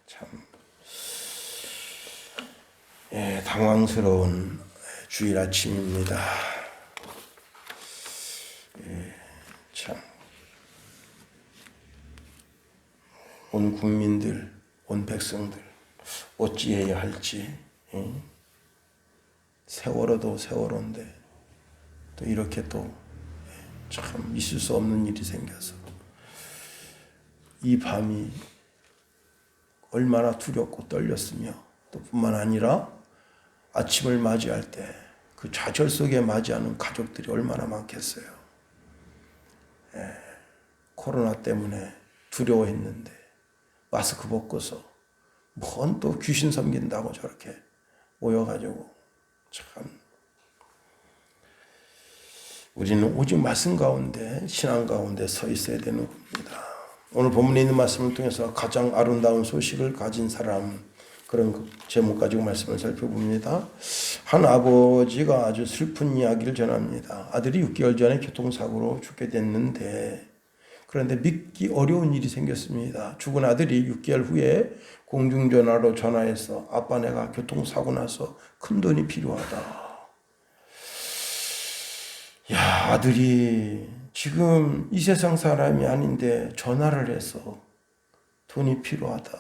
참 당황스러운 주일 아침입니다. 참 온 국민들, 온 백성들 어찌해야 할지, 세월호도 세월호인데 또 이렇게 또 참 있을 수 없는 일이 생겨서 이 밤이 얼마나 두렵고 떨렸으며, 또 뿐만 아니라 아침을 맞이할 때 그 좌절 속에 맞이하는 가족들이 얼마나 많겠어요. 코로나 때문에 두려워했는데 마스크 벗고서 뭔 또 귀신 섬긴다고 저렇게 모여가지고, 참 우리는 오직 말씀 가운데, 신앙 가운데 서 있어야 되는 겁니다. 오늘 본문에 있는 말씀을 통해서 가장 아름다운 소식을 가진 사람, 그런 제목 가지고 말씀을 살펴봅니다. 한 아버지가 아주 슬픈 이야기를 전합니다. 아들이 6개월 전에 교통사고로 죽게 됐는데, 그런데 믿기 어려운 일이 생겼습니다. 죽은 아들이 6개월 후에 공중전화로 전화해서 아빠, 내가 교통사고 나서 큰 돈이 필요하다. 야, 아들이 지금 이 세상 사람이 아닌데 전화를 해서 돈이 필요하다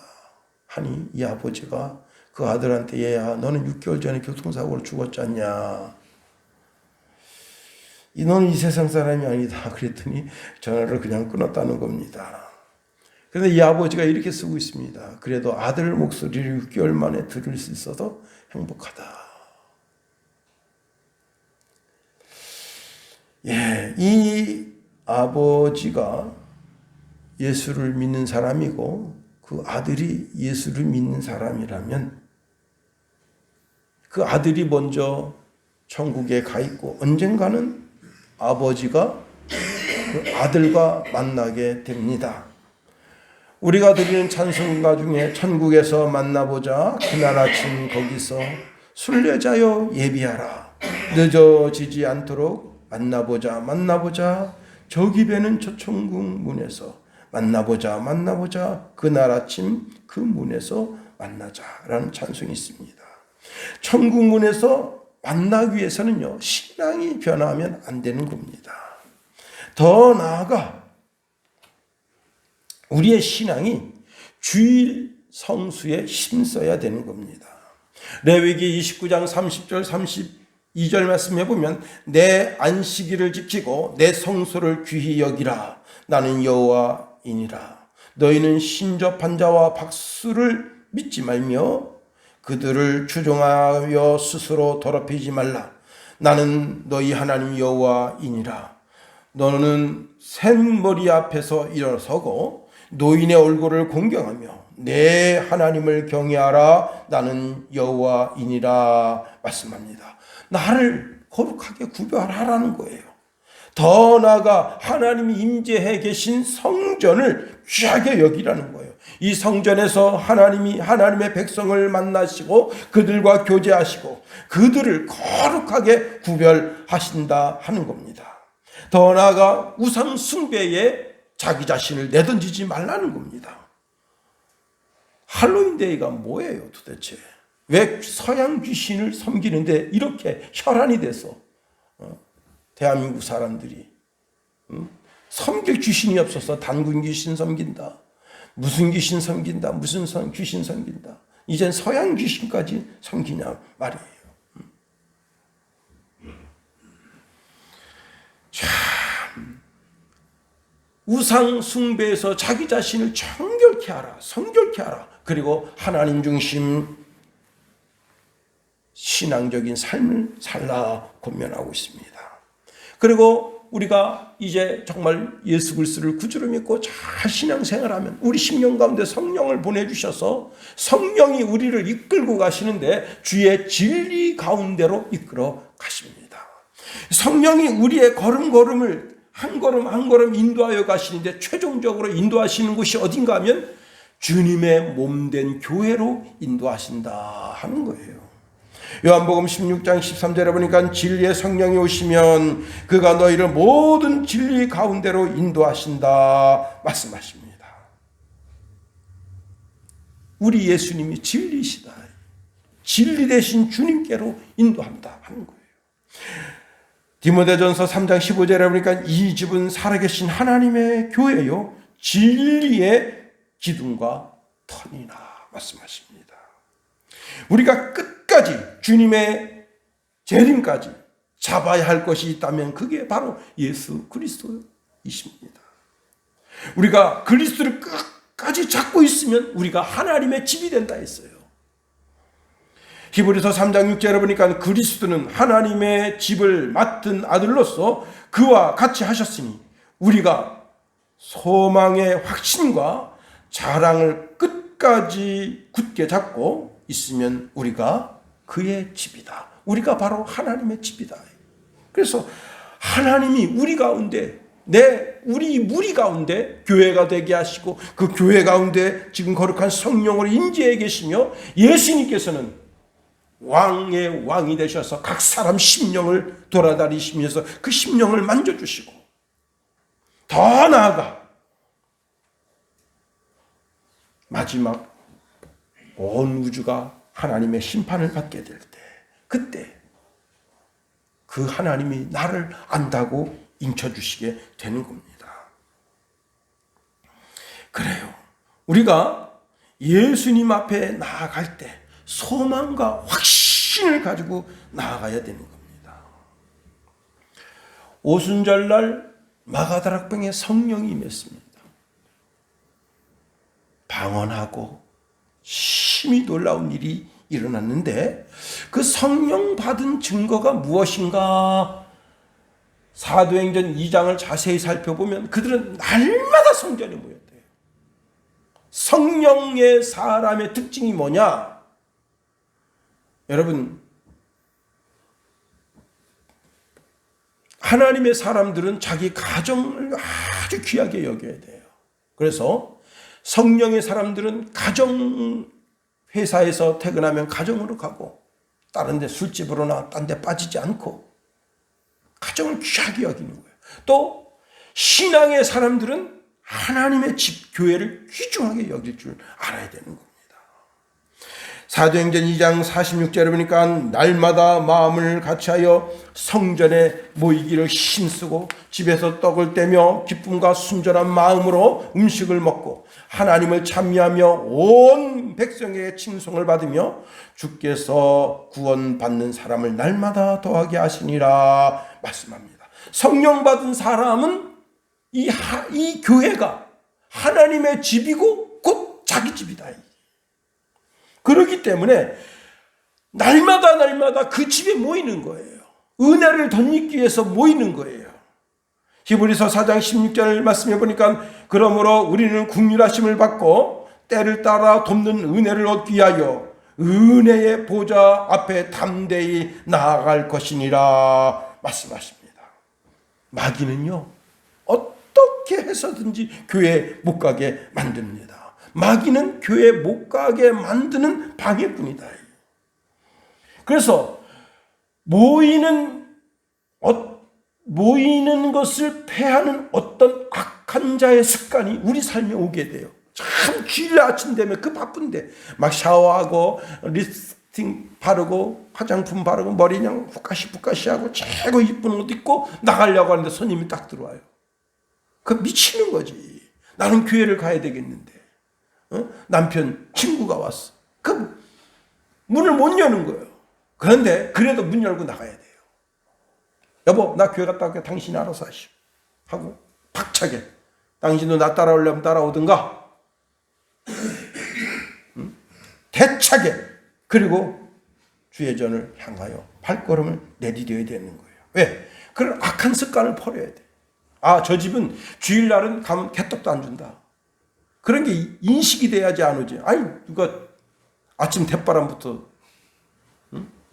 하니 이 아버지가 그 아들한테, 얘야, 너는 6개월 전에 교통사고로 죽었잖냐. 너는 이 세상 사람이 아니다. 그랬더니 전화를 그냥 끊었다는 겁니다. 그런데 이 아버지가 이렇게 쓰고 있습니다. 그래도 아들 목소리를 6개월 만에 들을 수 있어서 행복하다. 이 아버지가 예수를 믿는 사람이고 그 아들이 예수를 믿는 사람이라면 그 아들이 먼저 천국에 가 있고 언젠가는 아버지가 그 아들과 만나게 됩니다. 우리가 드리는 찬송가 중에 천국에서 만나보자, 그날 아침 거기서 순례자여 예비하라, 늦어지지 않도록 만나보자, 만나보자, 저기 배는 저 천국 문에서 만나보자, 만나보자, 그날 아침 그 문에서 만나자라는 찬송이 있습니다. 천국 문에서 만나기 위해서는요, 신앙이 변하면 안 되는 겁니다. 더 나아가 우리의 신앙이 주일 성수에 힘써야 되는 겁니다. 레위기 29장 30절 32절 말씀해 보면, 내 안식일을 지키고 내 성소를 귀히 여기라. 나는 여호와이니라. 너희는 신접한 자와 박수를 믿지 말며 그들을 추종하여 스스로 더럽히지 말라. 나는 너희 하나님 여호와이니라. 너는 샘머리 앞에서 일어서고 노인의 얼굴을 공경하며 내 하나님을 경외하라. 나는 여호와이니라 말씀합니다. 나를 거룩하게 구별하라는 거예요. 더 나아가 하나님이 임재해 계신 성전을 귀하게 여기라는 거예요. 이 성전에서 하나님이 하나님의 백성을 만나시고 그들과 교제하시고 그들을 거룩하게 구별하신다 하는 겁니다. 더 나아가 우상 숭배에 자기 자신을 내던지지 말라는 겁니다. 할로윈데이가 뭐예요 도대체? 왜 서양 귀신을 섬기는데 이렇게 혈안이 돼서 대한민국 사람들이 섬길 귀신이 없어서 단군 귀신 섬긴다, 무슨 귀신 섬긴다, 무슨 귀신 섬긴다, 이젠 서양 귀신까지 섬기냐 말이에요. 참, 우상 숭배에서 자기 자신을 정결케 하라, 성결케 하라. 그리고 하나님 중심 신앙적인 삶을 살라 권면하고 있습니다. 그리고 우리가 이제 정말 예수 그리스도를 구주로 믿고 잘 신앙생활하면 우리 심령 가운데 성령을 보내주셔서 성령이 우리를 이끌고 가시는데 주의 진리 가운데로 이끌어 가십니다. 성령이 우리의 걸음걸음을 한 걸음 한 걸음 인도하여 가시는데 최종적으로 인도하시는 곳이 어딘가 하면 주님의 몸된 교회로 인도하신다 하는 거예요. 요한복음 16장 13절에 보니까 진리의 성령이 오시면 그가 너희를 모든 진리 가운데로 인도하신다 말씀하십니다. 우리 예수님이 진리시다. 진리 대신 주님께로 인도한다 하는 거예요. 디모데전서 3장 15절에 보니까 이 집은 살아계신 하나님의 교회요 진리의 기둥과 터니나 말씀하십니다. 우리가 끝까지 주님의 재림까지 잡아야 할 것이 있다면 그게 바로 예수 그리스도이십니다. 우리가 그리스도를 끝까지 잡고 있으면 우리가 하나님의 집이 된다 했어요. 히브리서 3장 6절에 보니까 그리스도는 하나님의 집을 맡은 아들로서 그와 같이 하셨으니 우리가 소망의 확신과 자랑을 끝까지 굳게 잡고 있으면 우리가 그의 집이다. 우리가 바로 하나님의 집이다. 그래서 하나님이 우리 가운데 우리 무리 가운데 교회가 되게 하시고 그 교회 가운데 지금 거룩한 성령으로 임재해 계시며 예수님께서는 왕의 왕이 되셔서 각 사람 심령을 돌아다니시면서 그 심령을 만져주시고 더 나아가 마지막 온 우주가 하나님의 심판을 받게 될 때 그때 그 하나님이 나를 안다고 인쳐주시게 되는 겁니다. 그래요. 우리가 예수님 앞에 나아갈 때 소망과 확신을 가지고 나아가야 되는 겁니다. 오순절날 마가다락방에 성령이 임했습니다. 방언하고 심히 놀라운 일이 일어났는데 그 성령 받은 증거가 무엇인가? 사도행전 2장을 자세히 살펴보면 그들은 날마다 성전에 모였대요. 성령의 사람의 특징이 뭐냐? 여러분, 하나님의 사람들은 자기 가정을 아주 귀하게 여겨야 돼요. 그래서 성령의 사람들은 가정 회사에서 퇴근하면 가정으로 가고 다른 데 술집으로나 딴 데 빠지지 않고 가정을 귀하게 여기는 거예요. 또 신앙의 사람들은 하나님의 집, 교회를 귀중하게 여길 줄 알아야 되는 겁니다. 사도행전 2장 46절에 보니까 날마다 마음을 같이하여 성전에 모이기를 힘쓰고 집에서 떡을 떼며 기쁨과 순전한 마음으로 음식을 먹고 하나님을 찬미하며 온 백성에게 칭송을 받으며 주께서 구원받는 사람을 날마다 더하게 하시니라 말씀합니다. 성령 받은 사람은 이 교회가 하나님의 집이고 곧 자기 집이다. 그렇기 때문에 날마다 그 집에 모이는 거예요. 은혜를 덧입기 위해서 모이는 거예요. 히브리서 4장 16절 말씀해 보니까 그러므로 우리는 긍휼하심을 받고 때를 따라 돕는 은혜를 얻기 위하여 은혜의 보좌 앞에 담대히 나아갈 것이니라 말씀하십니다. 마귀는요 어떻게 해서든지 교회에 못 가게 만듭니다. 마귀는 교회에 못 가게 만드는 방해꾼이다. 그래서 모이는 것을 패하는 어떤 악한 자의 습관이 우리 삶에 오게 돼요. 참 주일 아침 되면 그 바쁜데 막 샤워하고 립스틱 바르고 화장품 바르고 머리 그냥 푸까시 하고 최고 이쁜 옷 입고 나가려고 하는데 손님이 딱 들어와요. 그 미치는 거지. 나는 교회를 가야 되겠는데 남편 친구가 왔어. 그 문을 못 여는 거예요. 그런데 그래도 문 열고 나가야 돼요. 여보 나 교회 갔다 올게. 당신이 알아서 하시오 하고 박차게 당신도 나 따라오려면 따라오든가 대차게 그리고 주의 전을 향하여 발걸음을 내디뎌야 되는 거예요. 왜? 그런 악한 습관을 버려야 돼. 저 집은 주일날은 가면 개떡도 안 준다. 그런 게 인식이 돼야지 안 오지. 누가 아침 대바람부터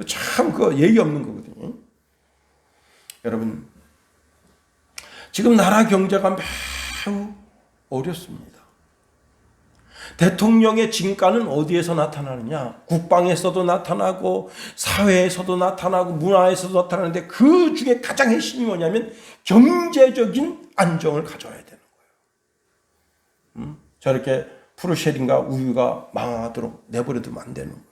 참 그 예의 없는 거거든요. 여러분 지금 나라 경제가 매우 어렵습니다. 대통령의 진가는 어디에서 나타나느냐? 국방에서도 나타나고 사회에서도 나타나고 문화에서도 나타나는데 그 중에 가장 핵심이 뭐냐면 경제적인 안정을 가져야 되는 거예요. 저렇게 프로쉘인가 우유가 망하도록 내버려두면 안 되는 거예요.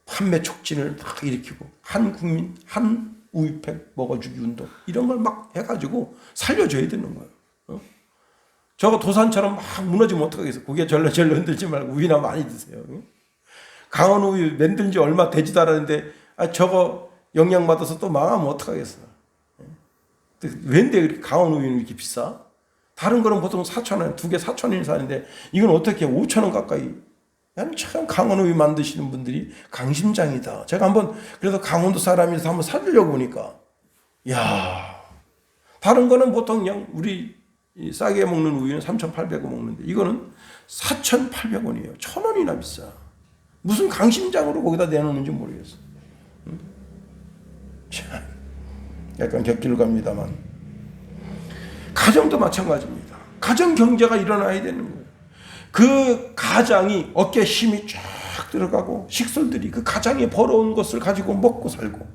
판매 촉진을 막 일으키고 한 국민 한 우유팩 먹어주기 운동 이런 걸 막 해가지고 살려줘야 되는 거예요. 저거 도산처럼 막 무너지면 어떡하겠어요. 고개 절레절레 흔들지 말고 우유나 많이 드세요. 강원 우유 만든 지 얼마 되지도 않았는데 저거 영양 받아서 또 망하면 어떡하겠어. 왠데 이렇게 강원 우유는 이렇게 비싸? 다른 거는 보통 4,000원, 2개 4,000원이 사는데 이건 어떻게 5,000원 가까이. 참 강원 우유 만드시는 분들이 강심장이다. 제가 한번 그래서 강원도 사람이라서 한번 사주려고 보니까 야, 다른 거는 보통 그냥 우리 싸게 먹는 우유는 3,800원 먹는데 이거는 4,800원이에요. 1,000원이나 비싸. 무슨 강심장으로 거기다 내놓는지 모르겠어. 참, 약간 곁길을 갑니다만 가정도 마찬가지입니다. 가정 경제가 일어나야 되는 거예요. 그 가장이 어깨에 힘이 쫙 들어가고 식솔들이 그 가장이 벌어온 것을 가지고 먹고 살고.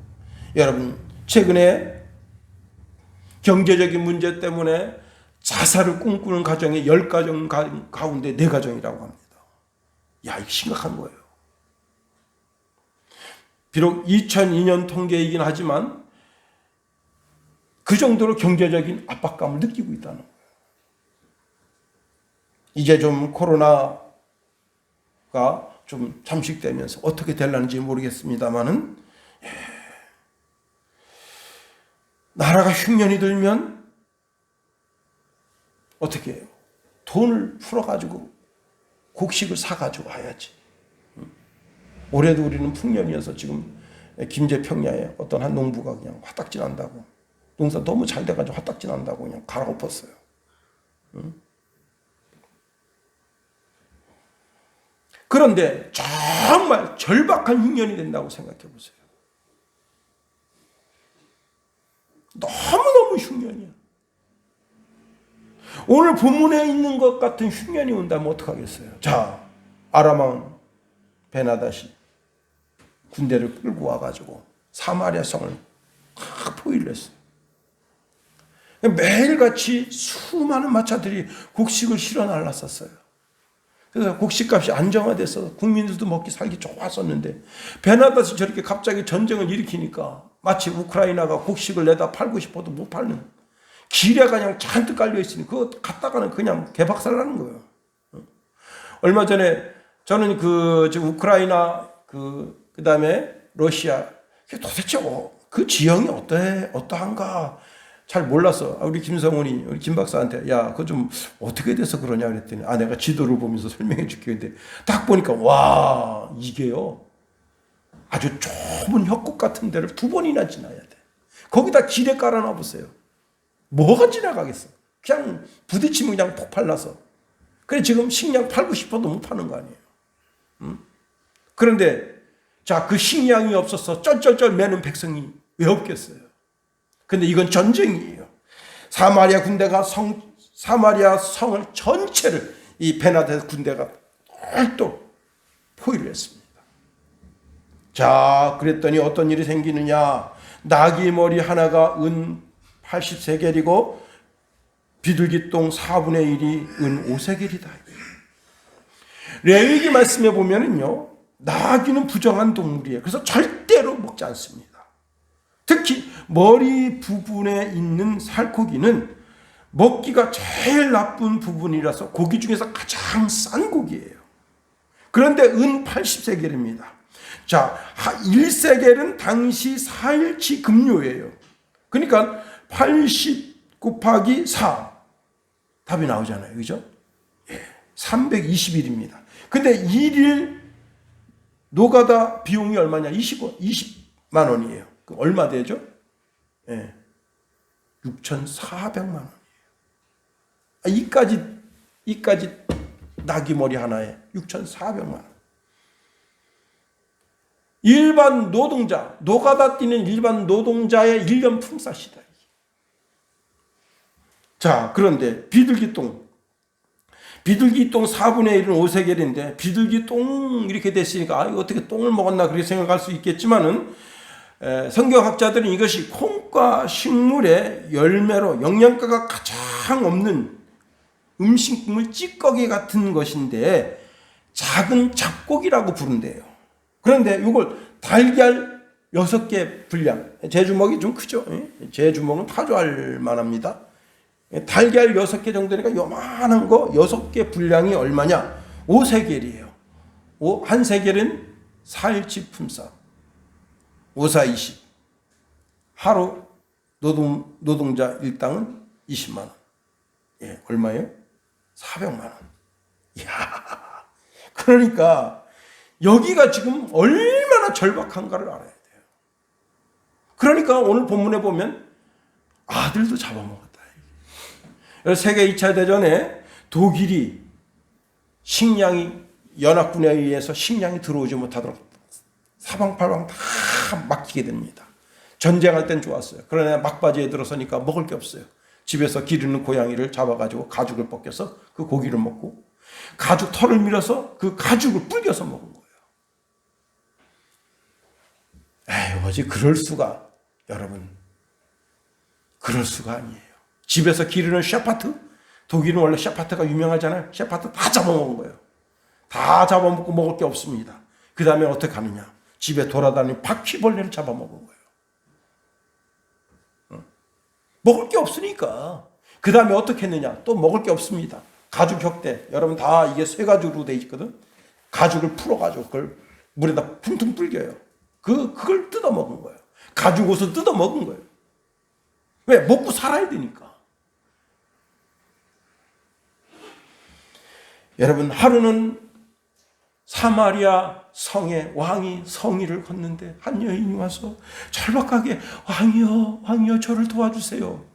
여러분 최근에 경제적인 문제 때문에 자살을 꿈꾸는 가정이 10가정 가운데 4가정이라고 합니다. 야, 이거 심각한 거예요. 비록 2002년 통계이긴 하지만 그 정도로 경제적인 압박감을 느끼고 있다는 거예요. 이제 좀 코로나가 좀 잠식되면서 어떻게 될는지 모르겠습니다만은 나라가 흉년이 들면 어떻게 해요? 돈을 풀어가지고 곡식을 사가지고 와야지. 올해도 우리는 풍년이어서 지금 김제평야에 어떤 한 농부가 그냥 화딱지 난다고 농사 너무 잘 돼가지고 화딱지 난다고 그냥 갈아엎었어요. 그런데 정말 절박한 흉년이 된다고 생각해 보세요. 너무너무 흉년이야. 오늘 본문에 있는 것 같은 흉년이 온다면 어떡하겠어요? 자, 아람왕 베나닷이 군대를 끌고 와가지고 사마리아 성을 다 포위를 했어요. 매일같이 수많은 마차들이 곡식을 실어 날랐었어요. 그래서 곡식값이 안정화돼서 국민들도 먹기 살기 좋았었는데 베나닷이 저렇게 갑자기 전쟁을 일으키니까 마치 우크라이나가 곡식을 내다 팔고 싶어도 못 팔는 기뢰가 그냥 잔뜩 깔려 있으니 그거 갖다가는 그냥 개박살나는 거예요. 얼마 전에 저는 지금 우크라이나 그다음에 러시아 도대체 그 지형이 어떠한가 잘 몰라서 우리 김성훈이 우리 김 박사한테 야 그거 좀 어떻게 돼서 그러냐 그랬더니 내가 지도를 보면서 설명해 줄게. 근데 딱 보니까 와 이게요 아주 좁은 협곡 같은 데를 2번이나 지나야 돼. 거기다 기뢰 깔아놔 보세요. 뭐가 지나가겠어. 그냥 부딪히면 그냥 폭발나서. 그래 지금 식량 팔고 싶어도 못 파는 거 아니에요. 그런데 자, 그 식량이 없어서 쩔쩔쩔 매는 백성이 왜 없겠어요? 근데 이건 전쟁이에요. 사마리아 성을 전체를 이 베나닷 군대가 똘똘 포위를 했습니다. 자, 그랬더니 어떤 일이 생기느냐. 나귀 머리 하나가 은 80세겔이고 비둘기똥 4분의 1이 은 5세겔이다. 레위기 말씀에 보면은요. 나귀는 부정한 동물이에요. 그래서 절대로 먹지 않습니다. 특히 머리 부분에 있는 살코기는 먹기가 제일 나쁜 부분이라서 고기 중에서 가장 싼 고기예요. 그런데 은 80세겔입니다. 자, 1세겔은 당시 4일치 급료예요. 그러니까 80 곱하기 4 답이 나오잖아요. 그죠? 320일입니다. 근데 1일 노가다 비용이 얼마냐? 20만 원이에요. 얼마 되죠? 6,400만 원이에요. 이까지 나귀 머리 하나에 6,400만 원. 일반 노동자, 노가다 뛰는 일반 노동자의 1년 품삯이다. 자, 그런데 비둘기똥 4분의 1은 5세겔인데 비둘기똥 이렇게 됐으니까 이거 어떻게 똥을 먹었나 그렇게 생각할 수 있겠지만은 성경학자들은 이것이 콩과 식물의 열매로 영양가가 가장 없는 음식물 찌꺼기 같은 것인데 작은 잡곡이라고 부른대요. 그런데 이걸 달걀 6개 분량, 제 주먹이 좀 크죠. 제 주먹은 타조할 만합니다. 달걀 6개 정도니까 요만한 거 6개 분량이 얼마냐? 5세겔이에요. 한 세겔은 4일치 품삯. 5사 20. 하루 노동자 일당은 20만 원. 예, 얼마예요? 400만 원. 이야. 그러니까 여기가 지금 얼마나 절박한가를 알아야 돼요. 그러니까 오늘 본문에 보면 아들도 잡아먹었다. 세계 2차 대전에 독일이 연합군에 의해서 식량이 들어오지 못하도록 사방팔방 다 막히게 됩니다. 전쟁할 땐 좋았어요. 그러나 막바지에 들어서니까 먹을 게 없어요. 집에서 기르는 고양이를 잡아가지고 가죽을 벗겨서 그 고기를 먹고 가죽 털을 밀어서 그 가죽을 불겨서 먹은 거예요. 에이, 어찌 그럴 수가. 여러분, 그럴 수가 아니에요. 집에서 기르는 셰파트, 독일은 원래 셰파트가 유명하잖아요. 셰파트 다 잡아먹은 거예요. 다 잡아먹고 먹을 게 없습니다. 그 다음에 어떻게 하느냐? 집에 돌아다니는 바퀴벌레를 잡아먹은 거예요. 먹을 게 없으니까. 그 다음에 어떻게 했느냐? 또 먹을 게 없습니다. 가죽 혁대. 여러분 다 이게 쇠가죽으로 돼 있거든. 가죽을 풀어가지고 그걸 물에다 퉁퉁 불겨요. 그걸 뜯어먹은 거예요. 가죽 옷을 뜯어먹은 거예요. 왜? 먹고 살아야 되니까. 여러분, 하루는 사마리아 성에 왕이 성의를 걷는데 한 여인이 와서 절박하게 왕이여 저를 도와주세요.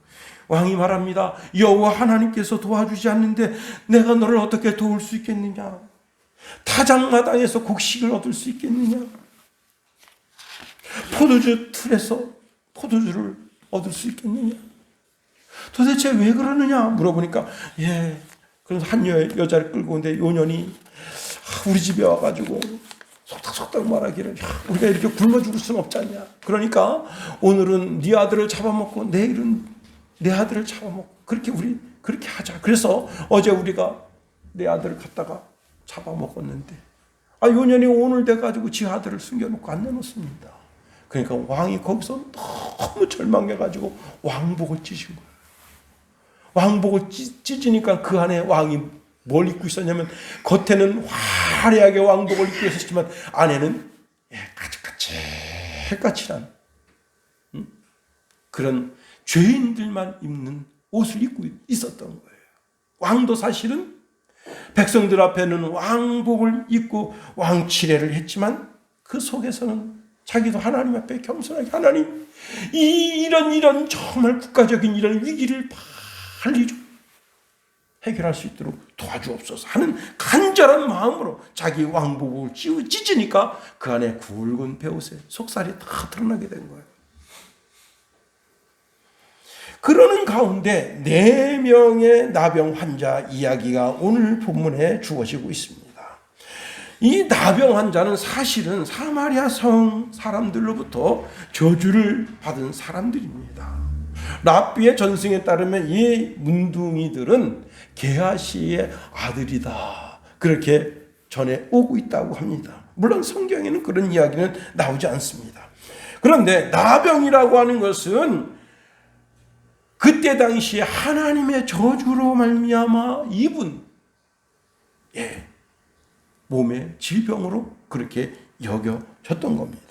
왕이 말합니다. 여호와 하나님께서 도와주지 않는데 내가 너를 어떻게 도울 수 있겠느냐? 타작마당에서 곡식을 얻을 수 있겠느냐? 포도주 틀에서 포도주를 얻을 수 있겠느냐? 도대체 왜 그러느냐 물어보니까 그래서 한 여자를 끌고 오는데 요년이 우리 집에 와가지고 속닥속닥 말하기를 우리가 이렇게 굶어 죽을 수는 없지 않냐. 그러니까 오늘은 네 아들을 잡아먹고 내일은 내 아들을 잡아먹고 그렇게 하자. 그래서 어제 우리가 내 아들을 갖다가 잡아먹었는데 요년이 오늘 돼가지고 지 아들을 숨겨놓고 안 내놓습니다. 그러니까 왕이 거기서 너무 절망해가지고 왕복을 찢은 거예요. 왕복을 찢으니까 그 안에 왕이 뭘 입고 있었냐면 겉에는 화려하게 왕복을 입고 있었지만 안에는 까칠까칠한 그런 죄인들만 입는 옷을 입고 있었던 거예요. 왕도 사실은 백성들 앞에는 왕복을 입고 왕치레를 했지만 그 속에서는 자기도 하나님 앞에 겸손하게 하나님 이런 정말 국가적인 이런 위기를 빨리 좀 해결할 수 있도록 도와주옵소서 하는 간절한 마음으로 자기 왕복을 찢으니까 그 안에 굵은 베옷에 속살이 다 드러나게 된 거예요. 그러는 가운데 4명의 나병 환자 이야기가 오늘 본문에 주어지고 있습니다. 이 나병 환자는 사실은 사마리아 성 사람들로부터 저주를 받은 사람들입니다. 랍비의 전승에 따르면 이 문둥이들은 게하시의 아들이다. 그렇게 전해 오고 있다고 합니다. 물론 성경에는 그런 이야기는 나오지 않습니다. 그런데 나병이라고 하는 것은 그때 당시에 하나님의 저주로 말미암아 입은 몸의 질병으로 그렇게 여겨졌던 겁니다.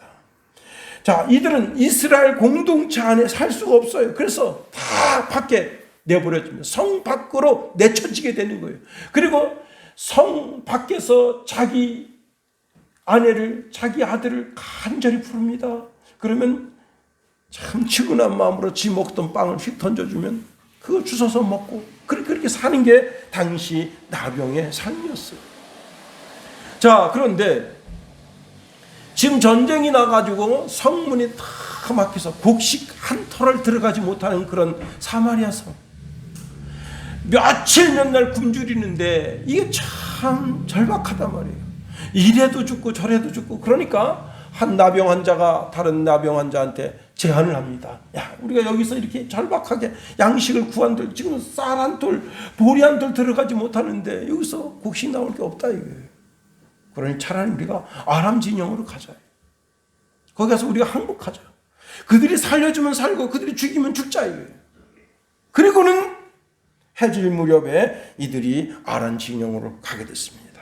자, 이들은 이스라엘 공동체 안에 살 수가 없어요. 그래서 다 밖에 내버려집니다. 성 밖으로 내쳐지게 되는 거예요. 그리고 성 밖에서 자기 아내를, 자기 아들을 간절히 부릅니다. 그러면 참 치근한 마음으로 지 먹던 빵을 휙 던져주면 그거 주워서 먹고 그렇게 사는 게 당시 나병의 삶이었어요. 자, 그런데 지금 전쟁이 나가지고 성문이 다 막혀서 곡식 한 털을 들어가지 못하는 그런 사마리아 성. 며칠 몇 날 굶주리는데 이게 참 절박하단 말이에요. 이래도 죽고 저래도 죽고. 그러니까 한 나병 환자가 다른 나병 환자한테 제안을 합니다. 야, 우리가 여기서 이렇게 절박하게 양식을 구한들 지금 쌀 한 돌, 보리 한 돌 들어가지 못하는데 여기서 곡식 나올 게 없다 이거예요. 그러니 차라리 우리가 아람 진영으로 가자. 거기 가서 우리가 항복하자. 그들이 살려주면 살고 그들이 죽이면 죽자 이거예요. 그리고는 해질 무렵에 이들이 아람 진영으로 가게 됐습니다.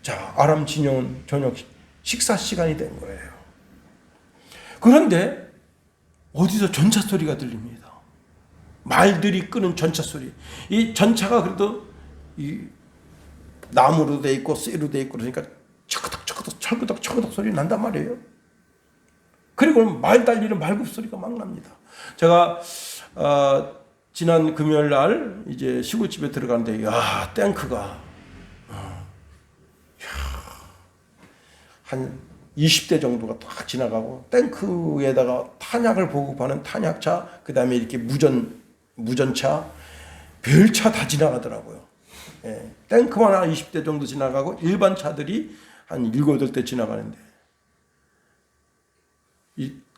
자, 아람 진영은 저녁 식사 시간이 된 거예요. 그런데 어디서 전차 소리가 들립니다. 말들이 끄는 전차 소리. 이 전차가 그래도 이 나무로 돼 있고 쇠로 돼 있고 그러니까 철끄덕 소리 난단 말이에요. 그리고 말 달리는 말굽 소리가 막 납니다. 제가 지난 금요일 날 이제 시골집에 들어가는데 야, 탱크가 한 20대 정도가 딱 지나가고 탱크에다가 탄약을 보급하는 탄약차, 그 다음에 이렇게 무전차, 별차 다 지나가더라고요. 예, 탱크만 한 20대 정도 지나가고 일반 차들이 한 7, 8대 지나가는데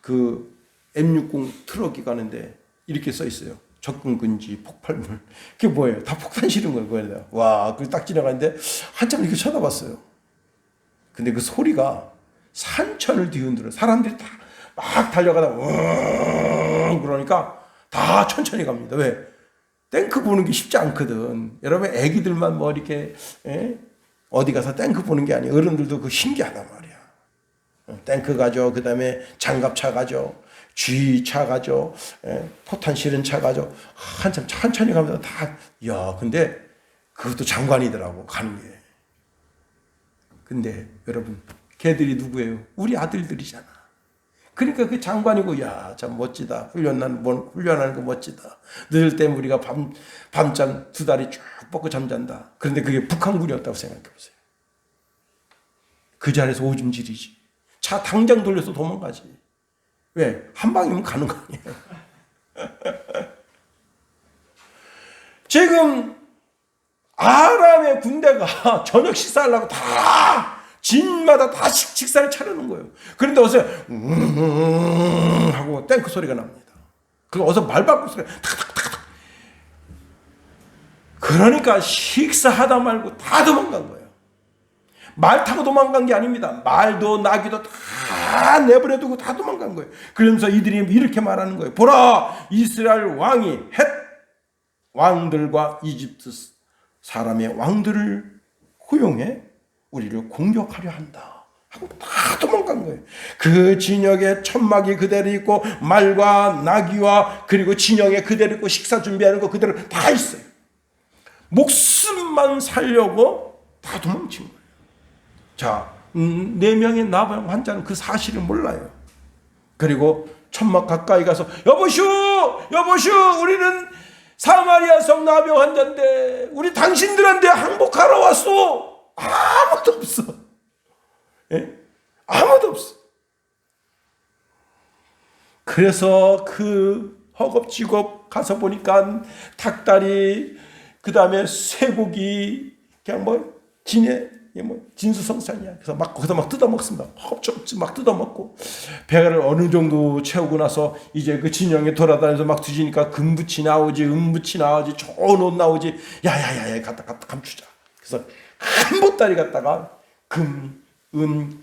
그 M60 트럭이 가는데 이렇게 써 있어요. 접근 금지, 폭발물. 그게 뭐예요? 다 폭탄 실은 거예요. 그거에다. 와, 그 딱 지나가는데 한참 이렇게 쳐다봤어요. 근데 그 소리가 산천을 뒤흔들어. 사람들이 다 막 달려가다 그러니까 다 천천히 갑니다. 왜? 탱크 보는 게 쉽지 않거든. 여러분 애기들만 뭐 이렇게 어디 가서 탱크 보는 게 아니에요. 어른들도 그 신기하단 말이야. 탱크 가죠. 그 다음에 장갑차 가죠. G차 가죠. 포탄 실은 차 가죠. 한참 천천히 가면서 다, 야, 근데 그것도 장관이더라고, 가는 게. 근데 여러분, 걔들이 누구예요? 우리 아들들이잖아. 그러니까 그 장관이고, 야, 참 멋지다. 훈련하는 거 멋지다. 늦을 때 우리가 밤잠 2다리 쭉 뻗고 잠잔다. 그런데 그게 북한군이었다고 생각해 보세요. 그 자리에서 오줌 지리지. 차 당장 돌려서 도망가지. 왜? 한 방이면 가는 거 아니에요. 지금 아람의 군대가 저녁 식사하려고 다 진마다 다 식사를 차려놓은 거예요. 그런데 어서 하고 탱크 소리가 납니다. 그 어서 말바꾸 소리가 탁탁탁탁. 그러니까 식사하다 말고 다 도망간 거예요. 말 타고 도망간 게 아닙니다. 말도 나귀도 다 내버려 두고 다 도망간 거예요. 그러면서 이들이 이렇게 말하는 거예요. 보라, 이스라엘 왕이 헷 왕들과 이집트 사람의 왕들을 호용해 우리를 공격하려 한다 하고 다 도망간 거예요. 그 진영에 천막이 그대로 있고 말과 나귀와 그리고 진영에 그대로 있고 식사 준비하는 거 그대로 다 있어요. 목숨만 살려고 다 도망친 거예요. 자, 4명의 나병 환자는 그 사실을 몰라요. 그리고 천막 가까이 가서 여보슈 우리는 사마리아 성 나병 환자인데 우리 당신들한테 항복하러 왔어. 아무도 없어. 예? 아무도 없어. 그래서 그 허겁지겁 가서 보니까 닭다리, 그 다음에 쇠고기, 그냥 뭐 진수성찬이야. 그래서 막 거기서 막 뜯어먹습니다. 허겁지겁 막 뜯어먹고 배를 어느 정도 채우고 나서 이제 그 진영에 돌아다니면서 막 뒤지니까 금붙이 나오지, 은붙이 나오지, 좋은 옷 나오지. 야야야야, 갖다 감추자. 그래서 한 보따리 갖다가 금, 은,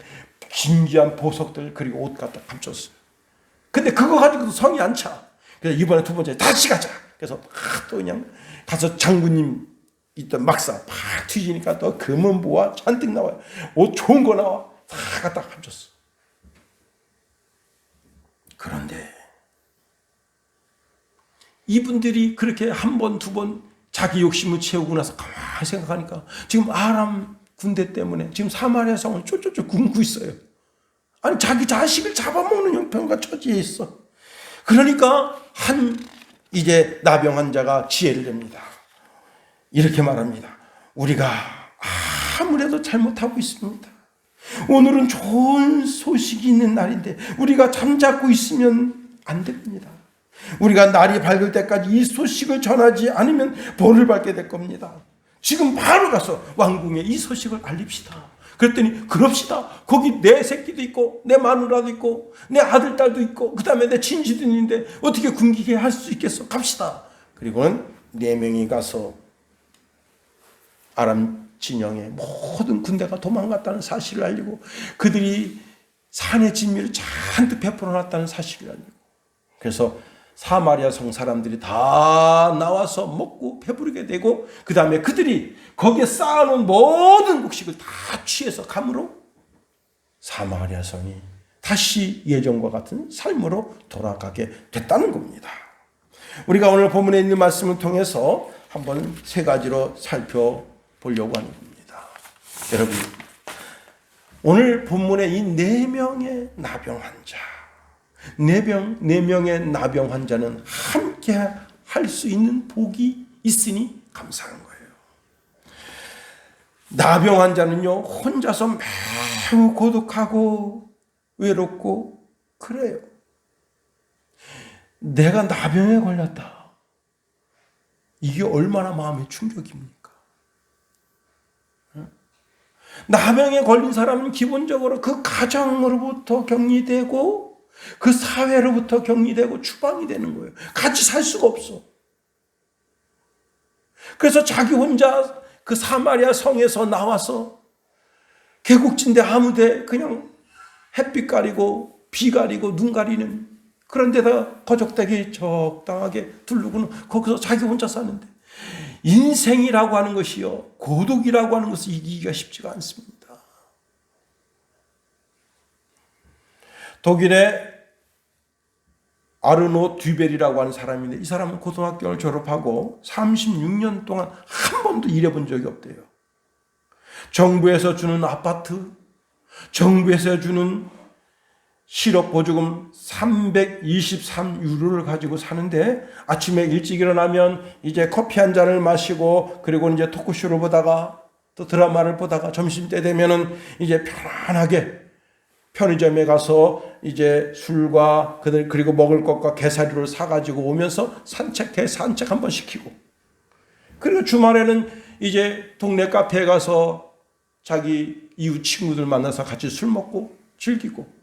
신기한 보석들 그리고 옷 갖다 감췄어요. 근데 그거 가지고도 성이 안 차. 그래서 이번에 2번째 다시 가자. 그래서 또 그냥 가서 장군님 있던 막사 팍 뒤지니까 또 금은 보아 잔뜩 나와요. 옷 좋은 거 나와. 다 갖다 감췄어. 그런데 이분들이 그렇게 한 번, 2번 자기 욕심을 채우고 나서 가만히 생각하니까 지금 아람 군대 때문에 지금 사마리아 성은 쫄쫄쫄 굶고 있어요. 아니 자기 자식을 잡아먹는 형편과 처지에 있어. 그러니까 이제 나병 환자가 지혜를 냅니다. 이렇게 말합니다. 우리가 아무래도 잘못하고 있습니다. 오늘은 좋은 소식이 있는 날인데 우리가 잠자고 있으면 안 됩니다. 우리가 날이 밝을 때까지 이 소식을 전하지 않으면 벌을 받게 될 겁니다. 지금 바로 가서 왕궁에 이 소식을 알립시다. 그랬더니 그럽시다. 거기 내 새끼도 있고 내 마누라도 있고 내 아들 딸도 있고 그 다음에 내 친지도 있는데 어떻게 굶기게 할 수 있겠어. 갑시다. 그리고는 4명이 가서 아람 진영의 모든 군대가 도망갔다는 사실을 알리고 그들이 산의 진미를 잔뜩 베풀어놨다는 사실을 알리고 그래서 사마리아 성 사람들이 다 나와서 먹고 배부르게 되고 그 다음에 그들이 거기에 쌓아놓은 모든 곡식을 다 취해서 감으로 사마리아 성이 다시 예전과 같은 삶으로 돌아가게 됐다는 겁니다. 우리가 오늘 본문에 있는 말씀을 통해서 한번 3가지로 살펴보려고 하는 겁니다. 여러분, 오늘 본문에 이 4명의 나병 환자, 4명의 나병 환자는 함께 할 수 있는 복이 있으니 감사한 거예요. 나병 환자는요, 혼자서 매우 고독하고 외롭고 그래요. 내가 나병에 걸렸다. 이게 얼마나 마음의 충격입니까? 나병에 걸린 사람은 기본적으로 그 가정으로부터 격리되고 그 사회로부터 격리되고 추방이 되는 거예요. 같이 살 수가 없어. 그래서 자기 혼자 그 사마리아 성에서 나와서 계곡진데 아무데 그냥 햇빛 가리고 비 가리고 눈 가리는 그런 데다가 거적대기 적당하게 두르고는 거기서 자기 혼자 사는데 인생이라고 하는 것이요, 고독이라고 하는 것을 이기기가 쉽지가 않습니다. 독일의 아르노 듀벨이라고 하는 사람인데 이 사람은 고등학교를 졸업하고 36년 동안 한 번도 일해본 적이 없대요. 정부에서 주는 아파트, 정부에서 주는 실업보조금 323유로를 가지고 사는데 아침에 일찍 일어나면 이제 커피 한 잔을 마시고 그리고 이제 토크쇼를 보다가 또 드라마를 보다가 점심때 되면은 이제 편안하게 편의점에 가서 이제 술과 그리고 먹을 것과 게사료를 사가지고 오면서 산책 한번 시키고 그리고 주말에는 이제 동네 카페에 가서 자기 이웃 친구들 만나서 같이 술 먹고 즐기고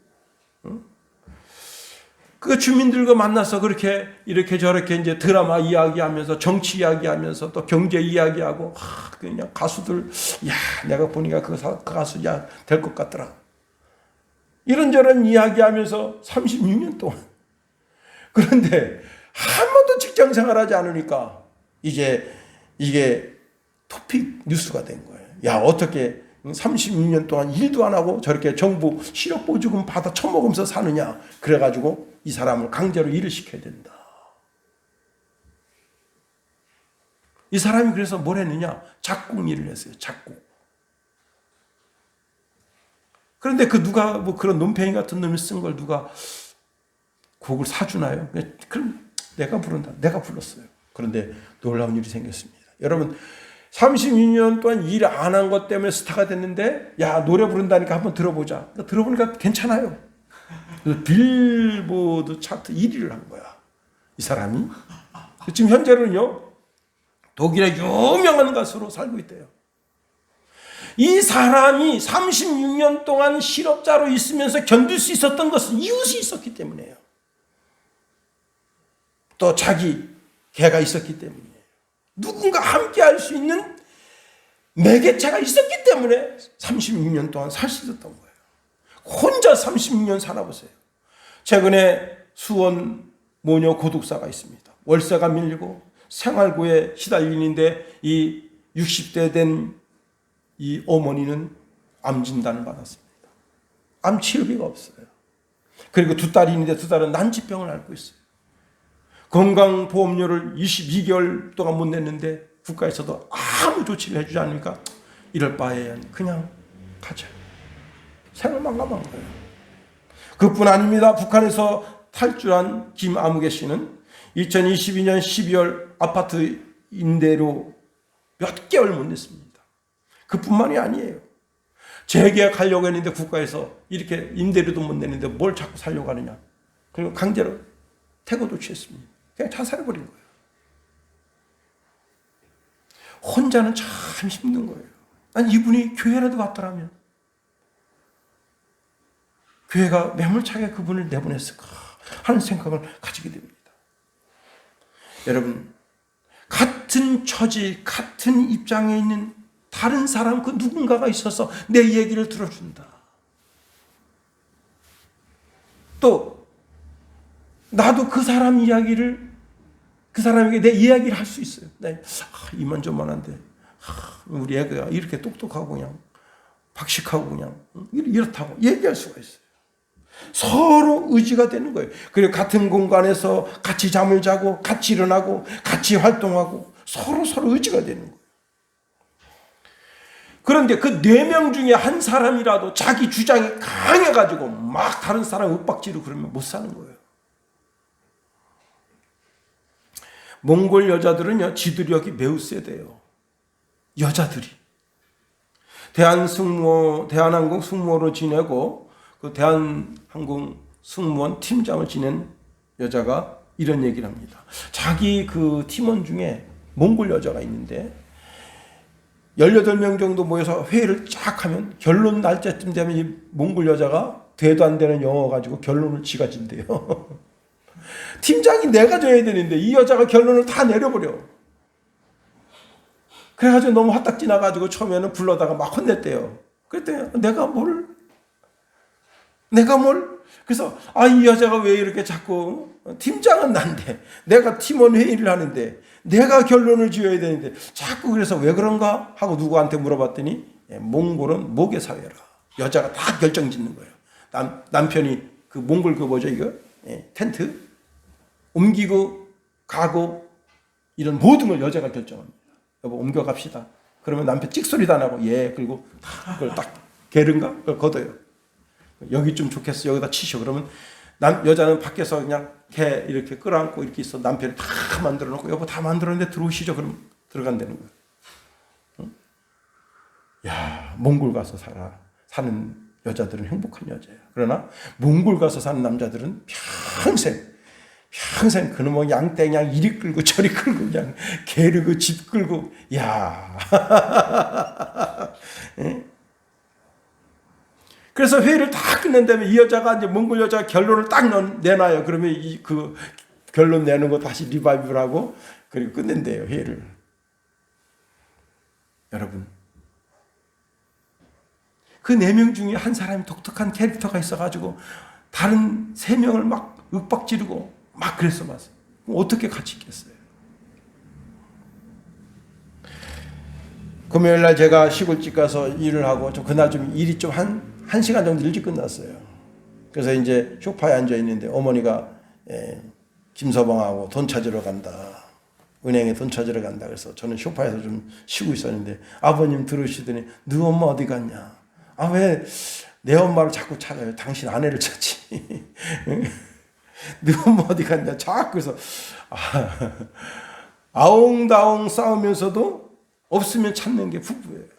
그 주민들과 만나서 그렇게 이렇게 저렇게 이제 드라마 이야기하면서 정치 이야기하면서 또 경제 이야기하고 그냥 가수들 야 내가 보니까 그 가수 야 될 것 같더라. 이런저런 이야기하면서 36년 동안. 그런데 한 번도 직장 생활하지 않으니까 이제 이게 토픽 뉴스가 된 거예요. 야 어떻게 36년 동안 일도 안 하고 저렇게 정부 실업보조금 받아 처먹으면서 사느냐. 그래가지고 이 사람을 강제로 일을 시켜야 된다. 이 사람이 그래서 뭘 했느냐. 작곡 일을 했어요. 작곡. 그런데 그 누가 뭐 그런 논팽이 같은 놈이 쓴 걸 누가 곡을 사주나요? 그럼 내가 부른다. 내가 불렀어요. 그런데 놀라운 일이 생겼습니다. 여러분 36년 동안 일 안 한 것 때문에 스타가 됐는데 야 노래 부른다니까 한번 들어보자. 들어보니까 괜찮아요. 빌보드 차트 1위를 한 거야. 이 사람이. 지금 현재는요. 독일의 유명한 가수로 살고 있대요. 이 사람이 36년 동안 실업자로 있으면서 견딜 수 있었던 것은 이웃이 있었기 때문이에요. 또 자기 개가 있었기 때문이에요. 누군가 함께 할 수 있는 매개체가 있었기 때문에 36년 동안 살 수 있었던 거예요. 혼자 36년 살아보세요. 최근에 수원 모녀 고독사가 있습니다. 월세가 밀리고 생활고에 시달리는데 이 60대 된 이 어머니는 암 진단을 받았습니다. 암 치료비가 없어요. 그리고 2딸이 있는데 2딸은 난치병을 앓고 있어요. 건강보험료를 22개월 동안 못 냈는데 국가에서도 아무 조치를 해주지 않으니까 이럴 바에 그냥 가자. 생을 망가만 거예요. 그뿐 아닙니다. 북한에서 탈주한 김아무개 씨는 2022년 12월 아파트 임대료 몇 개월 못 냈습니다. 그뿐만이 아니에요. 재계약하려고 했는데 국가에서 이렇게 임대료도 못 내는데 뭘 자꾸 살려고 하느냐. 그리고 강제로 퇴거도 취했습니다. 그냥 자살해버린 거예요. 혼자는 참 힘든 거예요. 난 이분이 교회라도 갔더라면 교회가 매몰차게 그분을 내보냈을까 하는 생각을 가지게 됩니다. 여러분, 같은 처지, 같은 입장에 있는 다른 사람, 그 누군가가 있어서 내 얘기를 들어준다. 또 나도 그 사람 이야기를, 그 사람에게 내 이야기를 할 수 있어요. 이만저만한데 우리 애가 이렇게 똑똑하고 그냥 박식하고 그냥 이렇다고 얘기할 수가 있어요. 서로 의지가 되는 거예요. 그리고 같은 공간에서 같이 잠을 자고 같이 일어나고 같이 활동하고 서로 의지가 되는 거예요. 그런데 그 4명 중에 한 사람이라도 자기 주장이 강해가지고 막 다른 사람 윽박지르고 그러면 못 사는 거예요. 몽골 여자들은요, 지도력이 매우 세대요. 여자들이. 대한항공 승무원으로 지내고, 그 대한항공 승무원 팀장을 지낸 여자가 이런 얘기를 합니다. 자기 그 팀원 중에 몽골 여자가 있는데, 18명 정도 모여서 회의를 쫙 하면 결론 날짜쯤 되면 이 몽골 여자가 되도 안 되는 영어 가지고 결론을 지가 진대요. 팀장이 내가 져야 되는데 이 여자가 결론을 다 내려버려. 그래가지고 너무 화딱 지나가지고 처음에는 불러다가 막 혼냈대요. 그랬더니 내가 뭘? 그래서 이 여자가 왜 이렇게 자꾸, 팀장은 난데 내가 팀원 회의를 하는데 내가 결론을 지어야 되는데 자꾸, 그래서 왜 그런가 하고 누구한테 물어봤더니 몽골은 모계 사회라. 여자가 다 결정 짓는 거예요. 남편이 그 몽골 그 뭐죠 이거? 텐트 옮기고 가고 이런 모든 걸 여자가 결정합니다. 여보 옮겨갑시다. 그러면 남편 찍소리도 안 하고 그리고 그걸 딱 게른가? 그걸 걷어요. 여기 좀 좋겠어. 여기다 치셔. 그러면 여자는 밖에서 그냥 개 이렇게 끌어안고 이렇게 있어. 남편이 다 만들어 놓고 여보 다 만들었는데 들어오시죠. 그럼 들어간다는 거예요. 응? 야, 몽골 가서 사는 여자들은 행복한 여자예요. 그러나 몽골 가서 사는 남자들은 평생 그놈의 양떼 그냥 이리 끌고 저리 끌고 그냥 게르고 집 끌고 야. 그래서 회의를 다 끝낸 다음에 이 여자가 이제 몽골 여자가 결론을 딱 내놔요. 그러면 그 결론 내는 거 다시 리바이브를 하고 그리고 끝낸대요, 회의를. 여러분, 그 4명 중에 한 사람이 독특한 캐릭터가 있어가지고 다른 3명을 막 윽박지르고 막 그랬어 봤어요. 어떻게 같이 있겠어요? 금요일날 제가 시골집 가서 일을 하고 그날 좀 일이 좀 한 시간 정도 일찍 끝났어요. 그래서 이제 소파에 앉아 있는데 어머니가 김서방하고 돈 찾으러 간다. 은행에 돈 찾으러 간다. 그래서 저는 소파에서 좀 쉬고 있었는데 아버님 들으시더니 너 엄마 어디 갔냐? 왜 내 엄마를 자꾸 찾아요? 당신 아내를 찾지. 너 엄마 어디 갔냐? 자꾸 그래서 아웅다웅 싸우면서도 없으면 찾는 게 부부예요.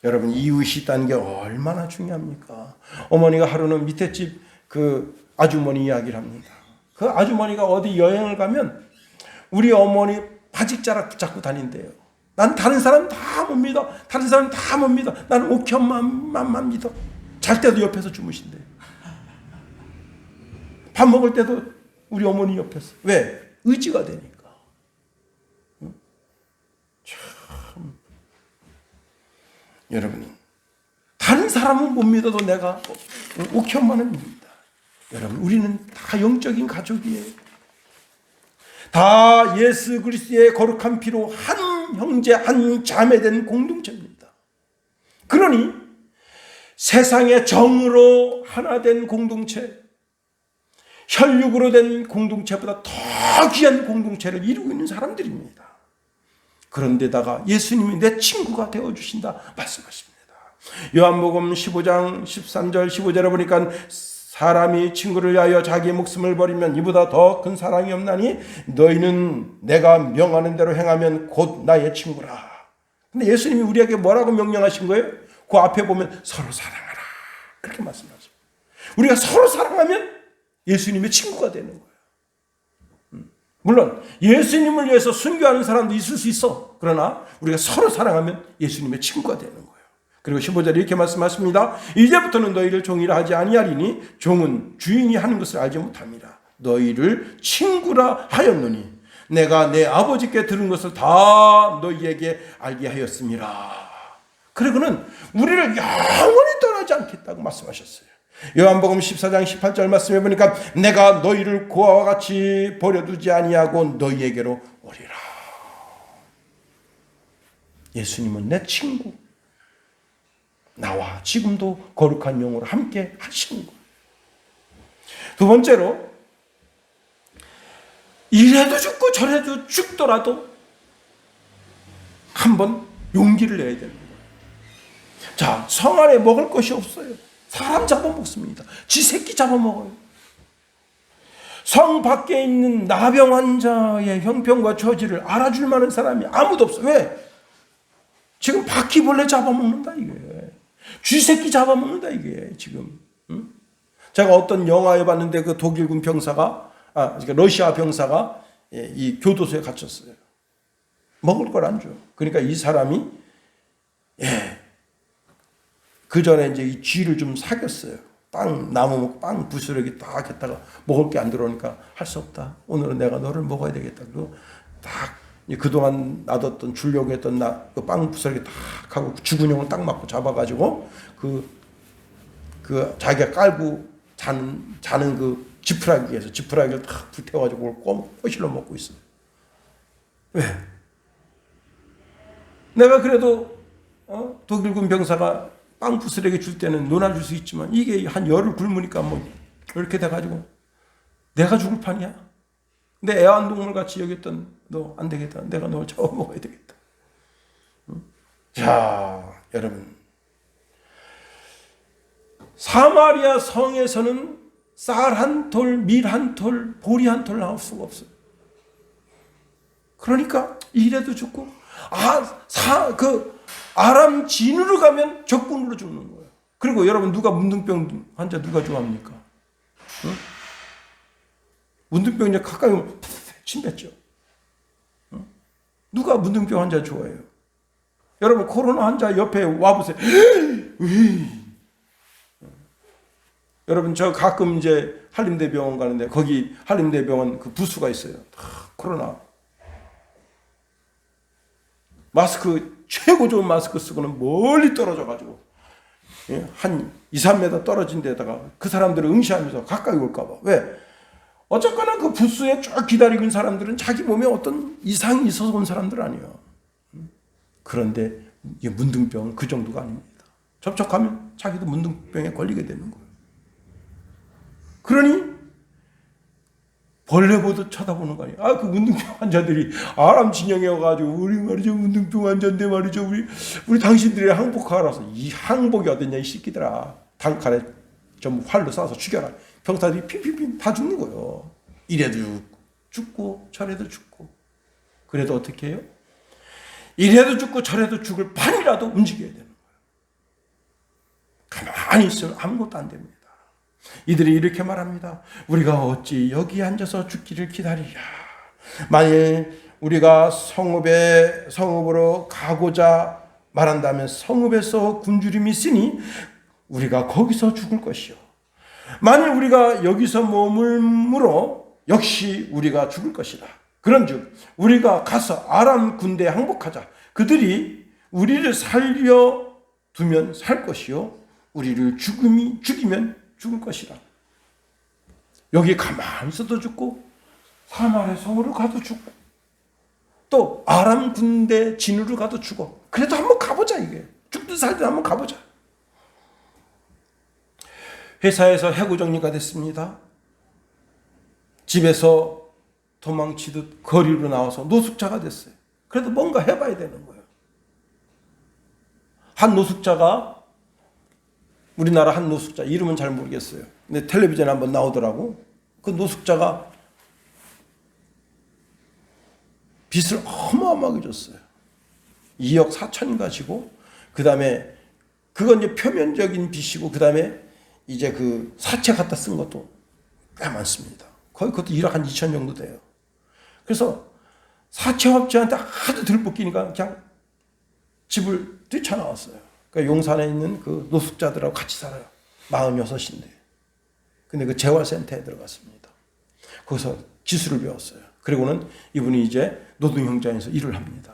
여러분, 이웃이 있다는 게 얼마나 중요합니까? 어머니가 하루는 밑에 집 그 아주머니 이야기를 합니다. 그 아주머니가 어디 여행을 가면 우리 어머니 바짓자락 붙잡고 다닌대요. 난 다른 사람 다 못 믿어. 다른 사람 다 못 믿어. 나는 옥현만만 믿어. 잘 때도 옆에서 주무신대요. 밥 먹을 때도 우리 어머니 옆에서. 왜? 의지가 되니까. 참. 여러분, 다른 사람은 못 믿어도 내가 옥현만은 믿는다. 여러분, 우리는 다 영적인 가족이에요. 다 예수 그리스도의 거룩한 피로 한 형제 한 자매된 공동체입니다. 그러니 세상의 정으로 하나 된 공동체, 혈육으로 된 공동체보다 더 귀한 공동체를 이루고 있는 사람들입니다. 그런데다가 예수님이 내 친구가 되어주신다 말씀하십니다. 요한복음 15장 13절 15절에 보니까 사람이 친구를 위하여 자기의 목숨을 버리면 이보다 더 큰 사랑이 없나니 너희는 내가 명하는 대로 행하면 곧 나의 친구라. 근데 예수님이 우리에게 뭐라고 명령하신 거예요? 그 앞에 보면 서로 사랑하라. 그렇게 말씀하죠. 우리가 서로 사랑하면 예수님의 친구가 되는 거예요. 물론 예수님을 위해서 순교하는 사람도 있을 수 있어. 그러나 우리가 서로 사랑하면 예수님의 친구가 되는 거예요. 그리고 15절에 이렇게 말씀하십니다. 이제부터는 너희를 종이라 하지 아니하리니 종은 주인이 하는 것을 알지 못함이라. 너희를 친구라 하였노니 내가 내 아버지께 들은 것을 다 너희에게 알게 하였음이라. 그리고는 우리를 영원히 떠나지 않겠다고 말씀하셨어요. 요한복음 14장 18절 말씀해 보니까 내가 너희를 고아와 같이 버려두지 아니하고 너희에게로 오리라. 예수님은 내 친구, 나와 지금도 거룩한 영으로 함께 하시는 거예요. 두 번째로, 이래도 죽고 저래도 죽더라도 한번 용기를 내야 되는 거예요. 자, 성 안에 먹을 것이 없어요. 사람 잡아먹습니다. 지 새끼 잡아먹어요. 성 밖에 있는 나병 환자의 형편과 처지를 알아줄 만한 사람이 아무도 없어요. 왜? 지금 바퀴벌레 잡아먹는다 이게. 쥐새끼 잡아먹는다 이게 지금. 응? 제가 어떤 영화에 봤는데 그 독일군 병사가 그러니까 러시아 병사가 이 교도소에 갇혔어요. 먹을 걸 안 줘. 그러니까 이 사람이 그 전에 이제 이 쥐를 좀 사귀었어요. 나무 빵 부스러기 딱 했다가 먹을 게 안 들어오니까 할 수 없다. 오늘은 내가 너를 먹어야 되겠다. 그리고 딱 그동안 놔뒀던 주려고 했던 그 빵 부스러기 딱 하고 주근형을 딱 맞고 잡아가지고 그 자기가 깔고 자는 그 지푸라기에서 지푸라기를 딱 불태워가지고 그걸 꼬실로 먹고 있어요. 왜? 내가 그래도 독일군 병사가 빵 부스러기 줄 때는 논아줄 수 있지만 이게 한 열흘 굶으니까 뭐 이렇게 돼가지고 내가 죽을 판이야. 내 애완동물 같이 여겼던 너 안 되겠다. 내가 너 잡아먹어야 되겠다. 자, 여러분, 사마리아 성에서는 쌀 한 톨, 밀 한 톨, 보리 한 톨 나올 수가 없어요. 그러니까 이래도 죽고 아람 진으로 가면 적군으로 죽는 거예요. 그리고 여러분, 누가 문둥병 환자 누가 좋아합니까? 응? 문둥병 이제 가까이 오면 침 뱉죠. 응? 누가 문둥병 환자 좋아해요? 여러분, 코로나 환자 옆에 와보세요. 여러분, 저 가끔 이제 한림대병원 가는데 거기 한림대병원 그 부수가 있어요. 코로나 마스크, 최고 좋은 마스크 쓰고는 멀리 떨어져가지고 한 2, 3m 떨어진 데다가 그 사람들을 응시하면서 가까이 올까봐. 왜? 어쨌거나 그 부스에 쭉 기다리고 있는 사람들은 자기 몸에 어떤 이상이 있어서 온 사람들 아니에요. 그런데 이게 문둥병은 그 정도가 아닙니다. 접촉하면 자기도 문둥병에 걸리게 되는 거예요. 그러니 벌레 보듯 쳐다보는 거 아니에요. 그 문둥병 환자들이 아람 진영에 와가지고 우리 말이죠 문둥병 환자인데 말이죠 우리 당신들이 항복하라서 이 항복이 어딨냐 이 새끼들아. 단칼에 좀 활로 쏴서 죽여라. 병사들이 핑핑핑 다 죽는 거예요. 이래도 죽고 저래도 죽고. 그래도 어떻게 해요? 이래도 죽고 저래도 죽을 판이라도 움직여야 되는 거예요. 가만히 있으면 아무것도 안 됩니다. 이들이 이렇게 말합니다. 우리가 어찌 여기 앉아서 죽기를 기다리랴. 만일 우리가 성읍으로 가고자 말한다면 성읍에서 굶주림이 있으니 우리가 거기서 죽을 것이요. 만일 우리가 여기서 머물므로 역시 우리가 죽을 것이다. 그런즉 우리가 가서 아람 군대에 항복하자. 그들이 우리를 살려두면 살 것이요 우리를 죽이면 죽을 것이다. 여기 가만히 있어도 죽고 사마리아 성으로 가도 죽고 또 아람 군대 진으로 가도 죽어. 그래도 한번 가보자. 이게 죽든 살든 한번 가보자. 회사에서 해고 정리가 됐습니다. 집에서 도망치듯 거리로 나와서 노숙자가 됐어요. 그래도 뭔가 해봐야 되는 거예요. 한 노숙자가 우리나라 한 노숙자 이름은 잘 모르겠어요. 근데 텔레비전에 한번 나오더라고. 그 노숙자가 빚을 어마어마하게 줬어요. 2억 4천인가 지고 그 다음에 그건 이제 표면적인 빚이고 그 다음에 이제 그 사채 갖다 쓴 것도 꽤 많습니다. 거의 그것도 1억 한 2천 정도 돼요. 그래서 사채업자한테 하도 들볶이니까 그냥 집을 뛰쳐나왔어요. 그러니까 용산에 있는 그 노숙자들하고 같이 살아요. 46인데. 근데 그 재활센터에 들어갔습니다. 거기서 기술을 배웠어요. 그리고는 이분이 이제 노동 현장에서 일을 합니다.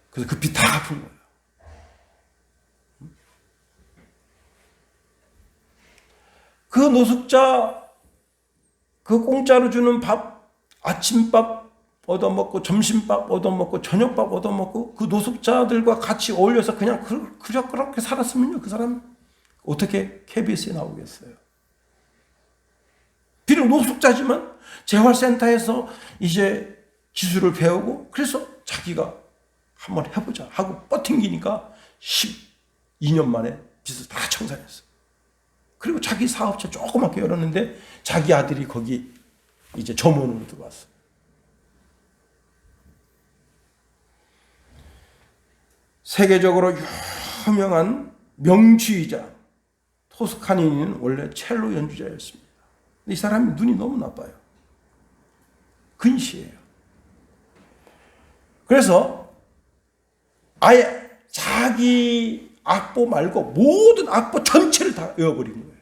그래서 그 빚 다 갚은 거예요. 그 노숙자, 그 공짜로 주는 밥, 아침밥 얻어먹고, 점심밥 얻어먹고, 저녁밥 얻어먹고, 그 노숙자들과 같이 어울려서 그냥 그렇게 살았으면요, 그 사람 어떻게 KBS에 나오겠어요? 비록 노숙자지만 재활센터에서 이제 기술을 배우고, 그래서 자기가 한번 해보자 하고 뻗팅기니까 12년 만에 빚을 다 청산했어요. 그리고 자기 사업체 조그맣게 열었는데 자기 아들이 거기 이제 점원으로 들어왔어요. 세계적으로 유명한 명주의자 토스카니니는 원래 첼로 연주자였습니다. 이 사람이 눈이 너무 나빠요. 근시예요. 그래서 아예 자기 악보 말고 모든 악보 전체를 다 외워버린 거예요.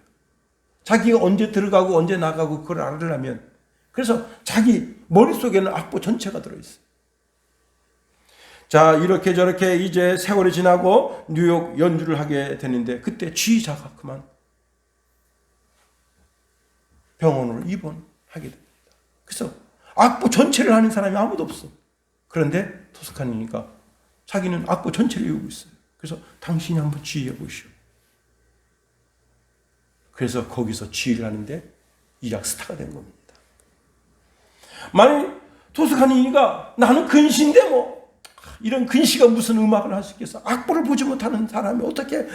자기가 언제 들어가고 언제 나가고 그걸 알으려면. 그래서 자기 머릿속에는 악보 전체가 들어있어요. 자, 이렇게 저렇게 이제 세월이 지나고 뉴욕 연주를 하게 되는데 그때 지휘자가 그만 병원으로 입원하게 됩니다. 그래서 악보 전체를 하는 사람이 아무도 없어. 그런데 토스카니니까 자기는 악보 전체를 외우고 있어요. 그래서 당신이 한번 지휘해 보시오. 그래서 거기서 지휘를 하는데 이약 스타가 된 겁니다. 만약 토스카니니가 나는 근시인데 뭐 이런 근시가 무슨 음악을 할 수 있겠어? 악보를 보지 못하는 사람이 어떻게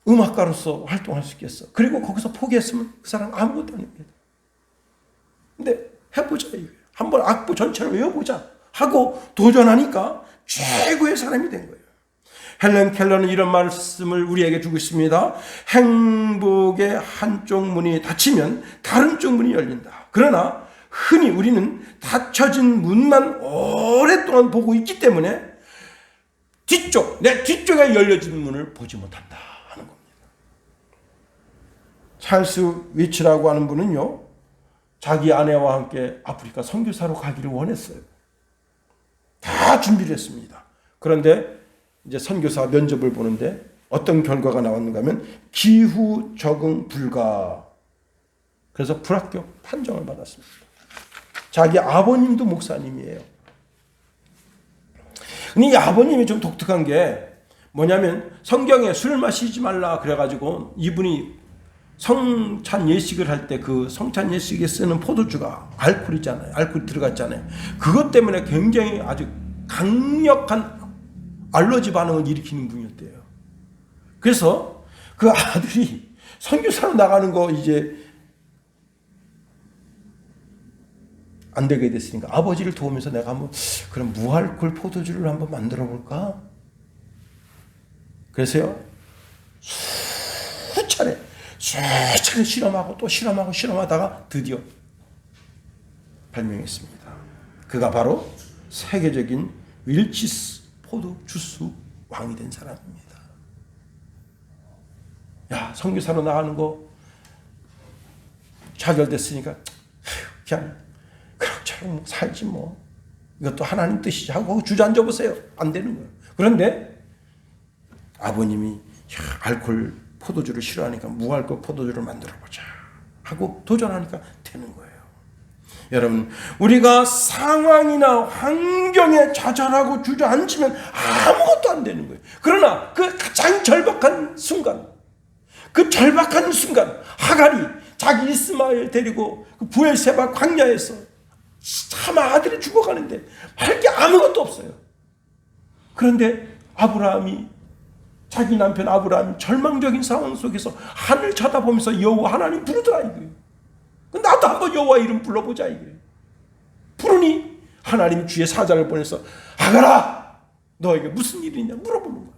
음악가로서 활동할 수 있겠어? 그리고 거기서 포기했으면 그 사람 아무것도 아닙니다. 근데 해보자 이거예요. 한번 악보 전체를 외워보자 하고 도전하니까 최고의 사람이 된 거예요. 헬렌 켈러는 이런 말씀을 우리에게 주고 있습니다. 행복의 한쪽 문이 닫히면 다른 쪽 문이 열린다. 그러나 흔히 우리는 닫혀진 문만 오랫동안 보고 있기 때문에 내 뒤쪽에 열려진 문을 보지 못한다 하는 겁니다. 찰스 위치라고 하는 분은요, 자기 아내와 함께 아프리카 선교사로 가기를 원했어요. 다 준비를 했습니다. 그런데 이제 선교사 면접을 보는데 어떤 결과가 나왔는가 하면 기후 적응 불가. 그래서 불합격 판정을 받았습니다. 자기 아버님도 목사님이에요. 근데 이 아버님이 좀 독특한 게 뭐냐면 성경에 술 마시지 말라 그래가지고 이분이 성찬 예식을 할 때 그 성찬 예식에 쓰는 포도주가 알코올이잖아요. 알코올이 들어갔잖아요. 그것 때문에 굉장히 아주 강력한 알러지 반응을 일으키는 분이었대요. 그래서 그 아들이 선교사로 나가는 거 이제 안 되게 됐으니까 아버지를 도우면서 내가 한번 그럼 무알콜 포도주를 한번 만들어 볼까? 그래서요 수차례 실험하고 또 실험하다가 드디어 발명했습니다. 그가 바로 세계적인 윌치스 포도 주스 왕이 된 사람입니다. 야, 선교사로 나가는 거 자결됐으니까 그냥 그럭저럭 살지 뭐. 이것도 하나님 뜻이지 하고 주저앉아 보세요. 안 되는 거예요. 그런데 아버님이 알코올 포도주를 싫어하니까 무알코올 포도주를 만들어보자 하고 도전하니까 되는 거예요. 여러분, 우리가 상황이나 환경에 좌절하고 주저앉으면 아무것도 안 되는 거예요. 그러나 그 가장 절박한 순간, 하갈이 자기 이스마엘 데리고 그 부엘세바 광야에서 참 아들이 죽어가는데 할 게 아무것도 없어요. 그런데 자기 남편 아브라함이 절망적인 상황 속에서 하늘 쳐다보면서 여호와 하나님 부르더라 이거예요. 나도 한번 여호와 이름 불러보자 이거예요. 부르니 하나님 주의 사자를 보내서 하갈아 너에게 무슨 일이 있냐 물어보는 거예요.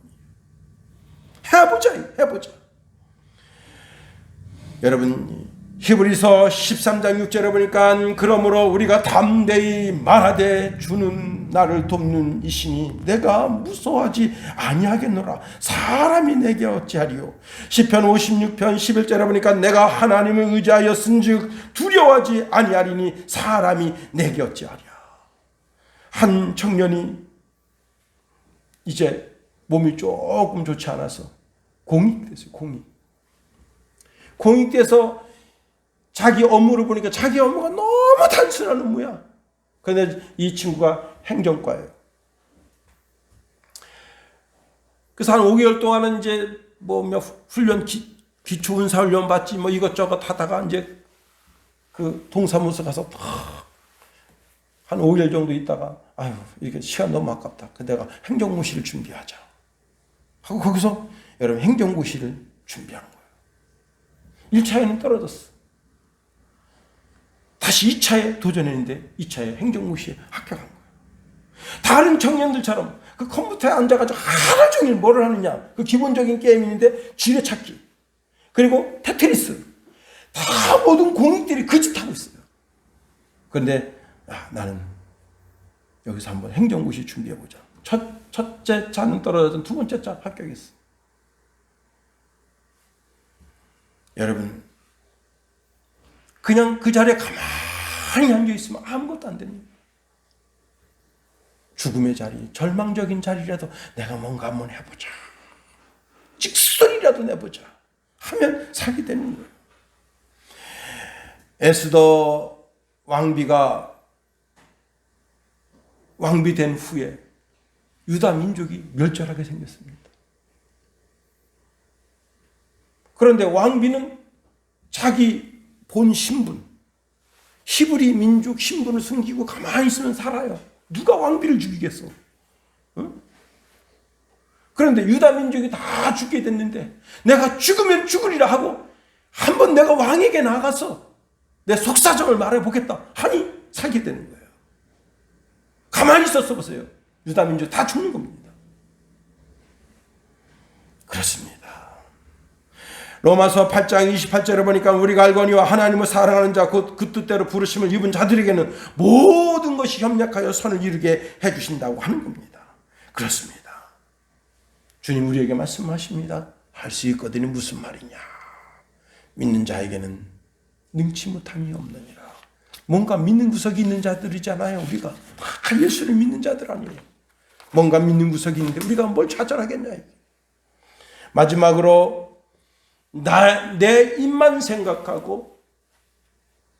해보자. 여러분, 히브리서 13장 6절에 보니까 그러므로 우리가 담대히 말하되 주는 나를 돕는 이시니 내가 무서워하지 아니하겠노라. 사람이 내게 어찌하리요. 시편 56편 11절에 보니까 내가 하나님을 의지하였은즉 두려워하지 아니하리니 사람이 내게 어찌하랴. 한 청년이 이제 몸이 조금 좋지 않아서 공익됐어요. 공익돼서 자기 업무를 보니까 자기 업무가 너무 단순한 업무야. 그런데 이 친구가 행정과예요. 그래서 한 5개월 동안은 이제 뭐 훈련, 기초운사 훈련 받지 뭐 이것저것 하다가 이제 그 동사무소 가서 한 5일 정도 있다가 아유, 이게 시간 너무 아깝다. 그 내가 행정고시를 준비하자. 하고 거기서 여러분 행정고시를 준비하는 거예요. 1차에는 떨어졌어. 다시 2차에 도전했는데 2차에 행정고시에 합격한 거예요. 다른 청년들처럼 그 컴퓨터에 앉아가지고 하루 종일 뭐를 하느냐. 그 기본적인 게임인데 지뢰찾기. 그리고 테트리스. 다 모든 공익들이 그 짓 하고 있어요. 그런데 나는 여기서 한번 행정고시 준비해보자. 첫째 차는 떨어졌던 두 번째 차 합격했어. 여러분, 그냥 그 자리에 가만히 앉아있으면 아무것도 안 됩니다. 죽음의 자리, 절망적인 자리라도 내가 뭔가 한번 해보자. 찍소리라도 내보자. 하면 살게 되는 거예요. 에스더 왕비가 왕비된 후에 유다 민족이 멸절하게 생겼습니다. 그런데 왕비는 자기 본 신분, 히브리 민족 신분을 숨기고 가만히 있으면 살아요. 누가 왕비를 죽이겠어? 응? 그런데 유다 민족이 다 죽게 됐는데 내가 죽으면 죽으리라 하고 한번 내가 왕에게 나가서 내 속사정을 말해보겠다 하니 살게 되는 거예요. 가만히 있었어 보세요. 유다 민족 다 죽는 겁니다. 그렇습니다. 로마서 8장 28절에 보니까 우리가 알거니와 하나님을 사랑하는 자 곧 그 뜻대로 부르심을 입은 자들에게는 모든 것이 협력하여 선을 이루게 해주신다고 하는 겁니다. 그렇습니다. 주님 우리에게 말씀하십니다. 할 수 있거든이 무슨 말이냐. 믿는 자에게는 능치 못함이 없느니라. 뭔가 믿는 구석이 있는 자들이잖아요. 우리가 다 예수를 믿는 자들 아니에요. 뭔가 믿는 구석이 있는데 우리가 뭘 좌절하겠냐. 마지막으로 내 입만 생각하고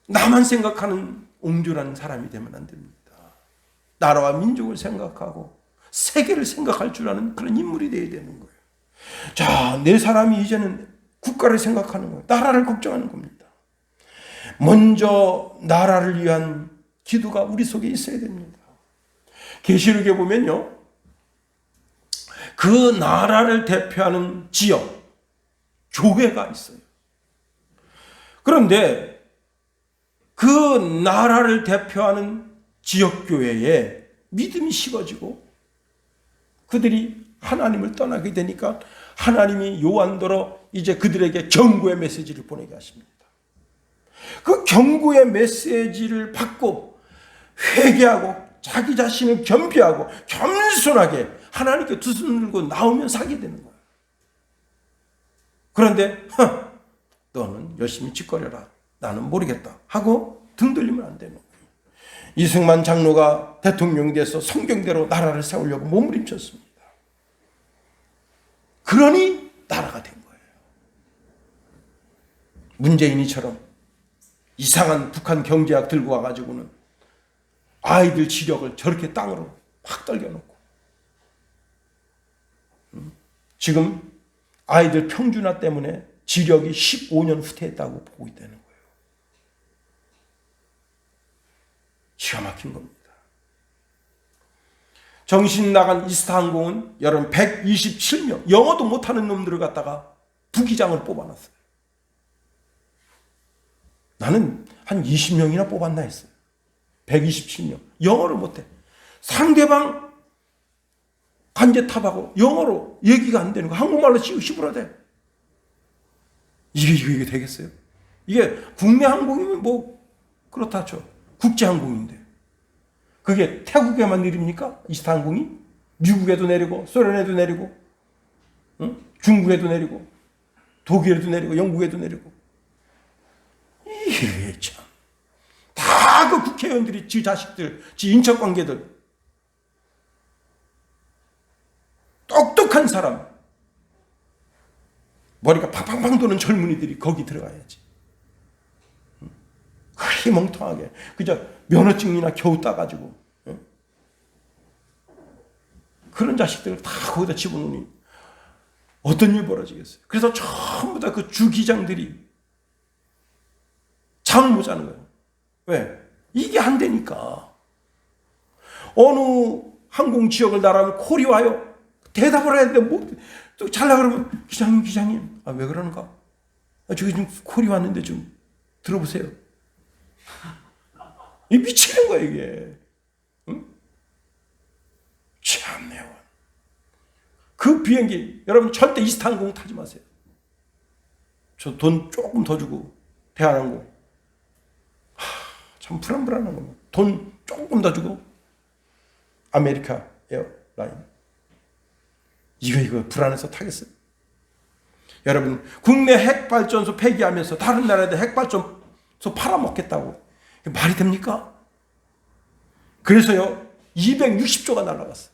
나만 생각하는 옹졸한 사람이 되면 안 됩니다. 나라와 민족을 생각하고 세계를 생각할 줄 아는 그런 인물이 되어야 되는 거예요. 자, 내 사람이 이제는 국가를 생각하는 거예요. 나라를 걱정하는 겁니다. 먼저 나라를 위한 기도가 우리 속에 있어야 됩니다. 계시록에 보면요, 그 나라를 대표하는 지역, 교회가 있어요. 그런데 그 나라를 대표하는 지역교회에 믿음이 식어지고 그들이 하나님을 떠나게 되니까 하나님이 요한더러 이제 그들에게 경고의 메시지를 보내게 하십니다. 그 경고의 메시지를 받고 회개하고 자기 자신을 겸비하고 겸손하게 하나님께 두 손 들고 나오면 살게 되는 거예요. 그런데 너는 열심히 짓거려라. 나는 모르겠다 하고 등 돌리면 안 되는 거예요. 이승만 장로가 대통령이 돼서 성경대로 나라를 세우려고 몸부림쳤습니다. 그러니 나라가 된 거예요. 문재인이처럼 이상한 북한 경제학 들고 와가지고는 아이들 지력을 저렇게 땅으로 확 떨겨놓고 지금 아이들 평준화 때문에 지력이 15년 후퇴했다고 보고 있다는 거예요. 기가 막힌 겁니다. 정신 나간 이스타항공은 여러분 127명 영어도 못하는 놈들을 갖다가 부기장을 뽑아놨어요. 나는 한 20명이나 뽑았나 했어요. 127명 영어를 못해. 상대방 관제탑하고 영어로 얘기가 안 되는 거 한국말로 씹으라대. 이게 되겠어요? 이게 국내 항공이면 뭐 그렇다 쳐. 국제 항공인데. 그게 태국에만 내립니까? 이스타 항공이? 미국에도 내리고 소련에도 내리고 응? 중국에도 내리고 독일에도 내리고 영국에도 내리고. 이게 참. 다 그 국회의원들이 지 자식들, 지 인척관계들. 똑똑한 사람. 머리가 팡팡팡 도는 젊은이들이 거기 들어가야지. 그리 멍청하게 그저 면허증이나 겨우 따가지고 그런 자식들을 다 거기다 집어넣으니 어떤 일 벌어지겠어요. 그래서 전부 다 그 주기장들이 잠을 못 자는 거예요. 왜? 이게 안 되니까. 어느 항공 지역을 나라면 콜이 와요. 대답을 해야 되는데 뭐 또 잘라 그러면 기장님 왜 그러는가? 저기 좀 콜이 왔는데 좀 들어보세요. 이 미치는 거야 이게. 응? 참네요. 그 비행기 여러분 절대 이스타 항공 타지 마세요. 저 돈 조금 더 주고 대한항공 참 불안불안한 겁니다. 돈 조금 더 주고 아메리카 에어라인 이거 불안해서 타겠어요. 여러분 국내 핵발전소 폐기하면서 다른 나라에도 핵발전소 팔아먹겠다고 말이 됩니까? 그래서요 260조가 날아갔어요.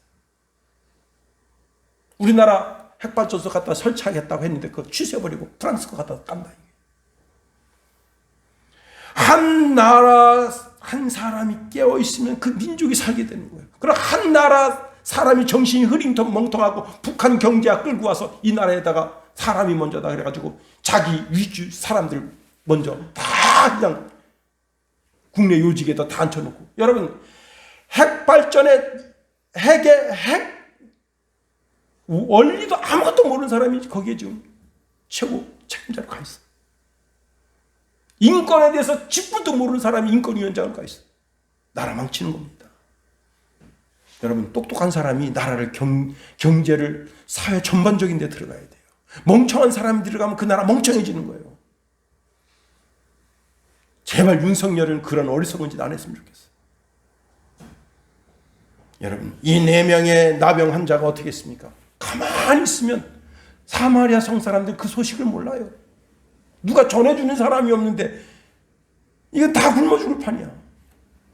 우리나라 핵발전소 갖다 설치하겠다고 했는데 그거 취소해버리고 프랑스 거 갖다 깐다. 한 나라 한 사람이 깨어있으면 그 민족이 살게 되는 거예요. 그럼 한 나라 사람이 정신이 흐린텅 멍텅하고 북한 경제가 끌고 와서 이 나라에다가 사람이 먼저다 그래가지고 자기 위주 사람들 먼저 다 그냥 국내 요직에다 다 앉혀놓고. 여러분 핵발전에 핵 원리도 아무것도 모르는 사람이 거기에 지금 최고 책임자로 가 있어. 인권에 대해서 직분도 모르는 사람이 인권위원장으로 가 있어. 나라 망치는 겁니다. 여러분 똑똑한 사람이 나라를 경제를 사회 전반적인 데 들어가야 돼요. 멍청한 사람이 들어가면 그 나라 멍청해지는 거예요. 제발 윤석열은 그런 어리석은 짓 안 했으면 좋겠어요. 여러분 이 4명의 나병 환자가 어떻게 했습니까? 가만히 있으면 사마리아 성 사람들 그 소식을 몰라요. 누가 전해주는 사람이 없는데 이건 다 굶어 죽을 판이야.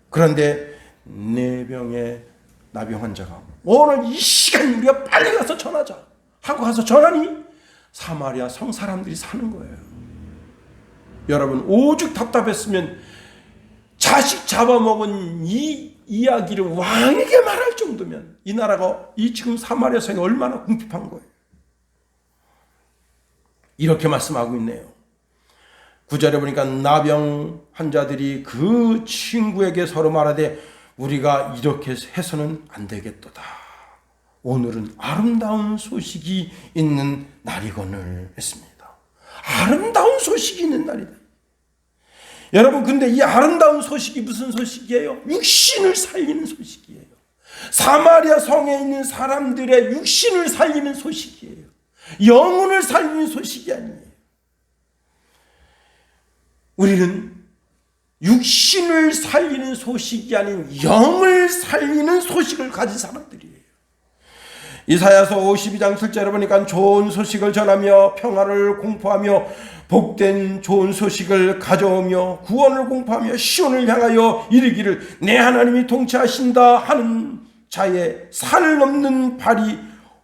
그런데 4명의 나병 환자가 오늘 이 시간 우리가 빨리 가서 전하자 하고 가서 전하니 사마리아 성 사람들이 사는 거예요. 여러분 오죽 답답했으면 자식 잡아먹은 이 이야기를 왕에게 말할 정도면 이 나라가 이 지금 사마리아 성이 얼마나 궁핍한 거예요. 이렇게 말씀하고 있네요. 9절에 보니까 나병 환자들이 그 친구에게 서로 말하되 우리가 이렇게 해서는 안 되겠도다. 오늘은 아름다운 소식이 있는 날이거늘 했습니다. 아름다운 소식이 있는 날이다. 여러분 근데 이 아름다운 소식이 무슨 소식이에요? 육신을 살리는 소식이에요. 사마리아 성에 있는 사람들의 육신을 살리는 소식이에요. 영혼을 살리는 소식이 아니에요. 우리는 육신을 살리는 소식이 아닌 영을 살리는 소식을 가진 사람들이에요. 이사야서 52장 7절에 보니까 좋은 소식을 전하며 평화를 공포하며 복된 좋은 소식을 가져오며 구원을 공포하며 시온을 향하여 이르기를 내 하나님이 통치하신다 하는 자의 살 넘는 발이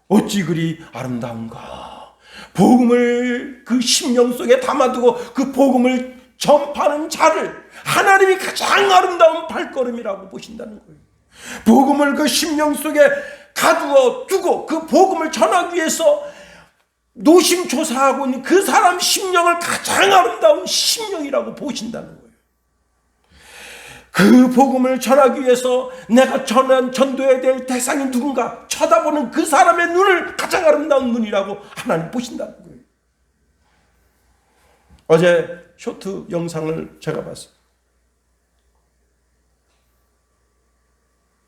어찌 그리 아름다운가. 복음을 그 심령 속에 담아두고 그 복음을 전파하는 자를 하나님이 가장 아름다운 발걸음이라고 보신다는 거예요. 복음을 그 심령 속에 가두어 두고 그 복음을 전하기 위해서 노심초사하고 있는 그 사람 심령을 가장 아름다운 심령이라고 보신다는 거예요. 그 복음을 전하기 위해서 내가 전도해야 될 대상이 누군가 쳐다보는 그 사람의 눈을 가장 아름다운 눈이라고 하나님 보신다는 거예요. 어제 쇼트 영상을 제가 봤어요.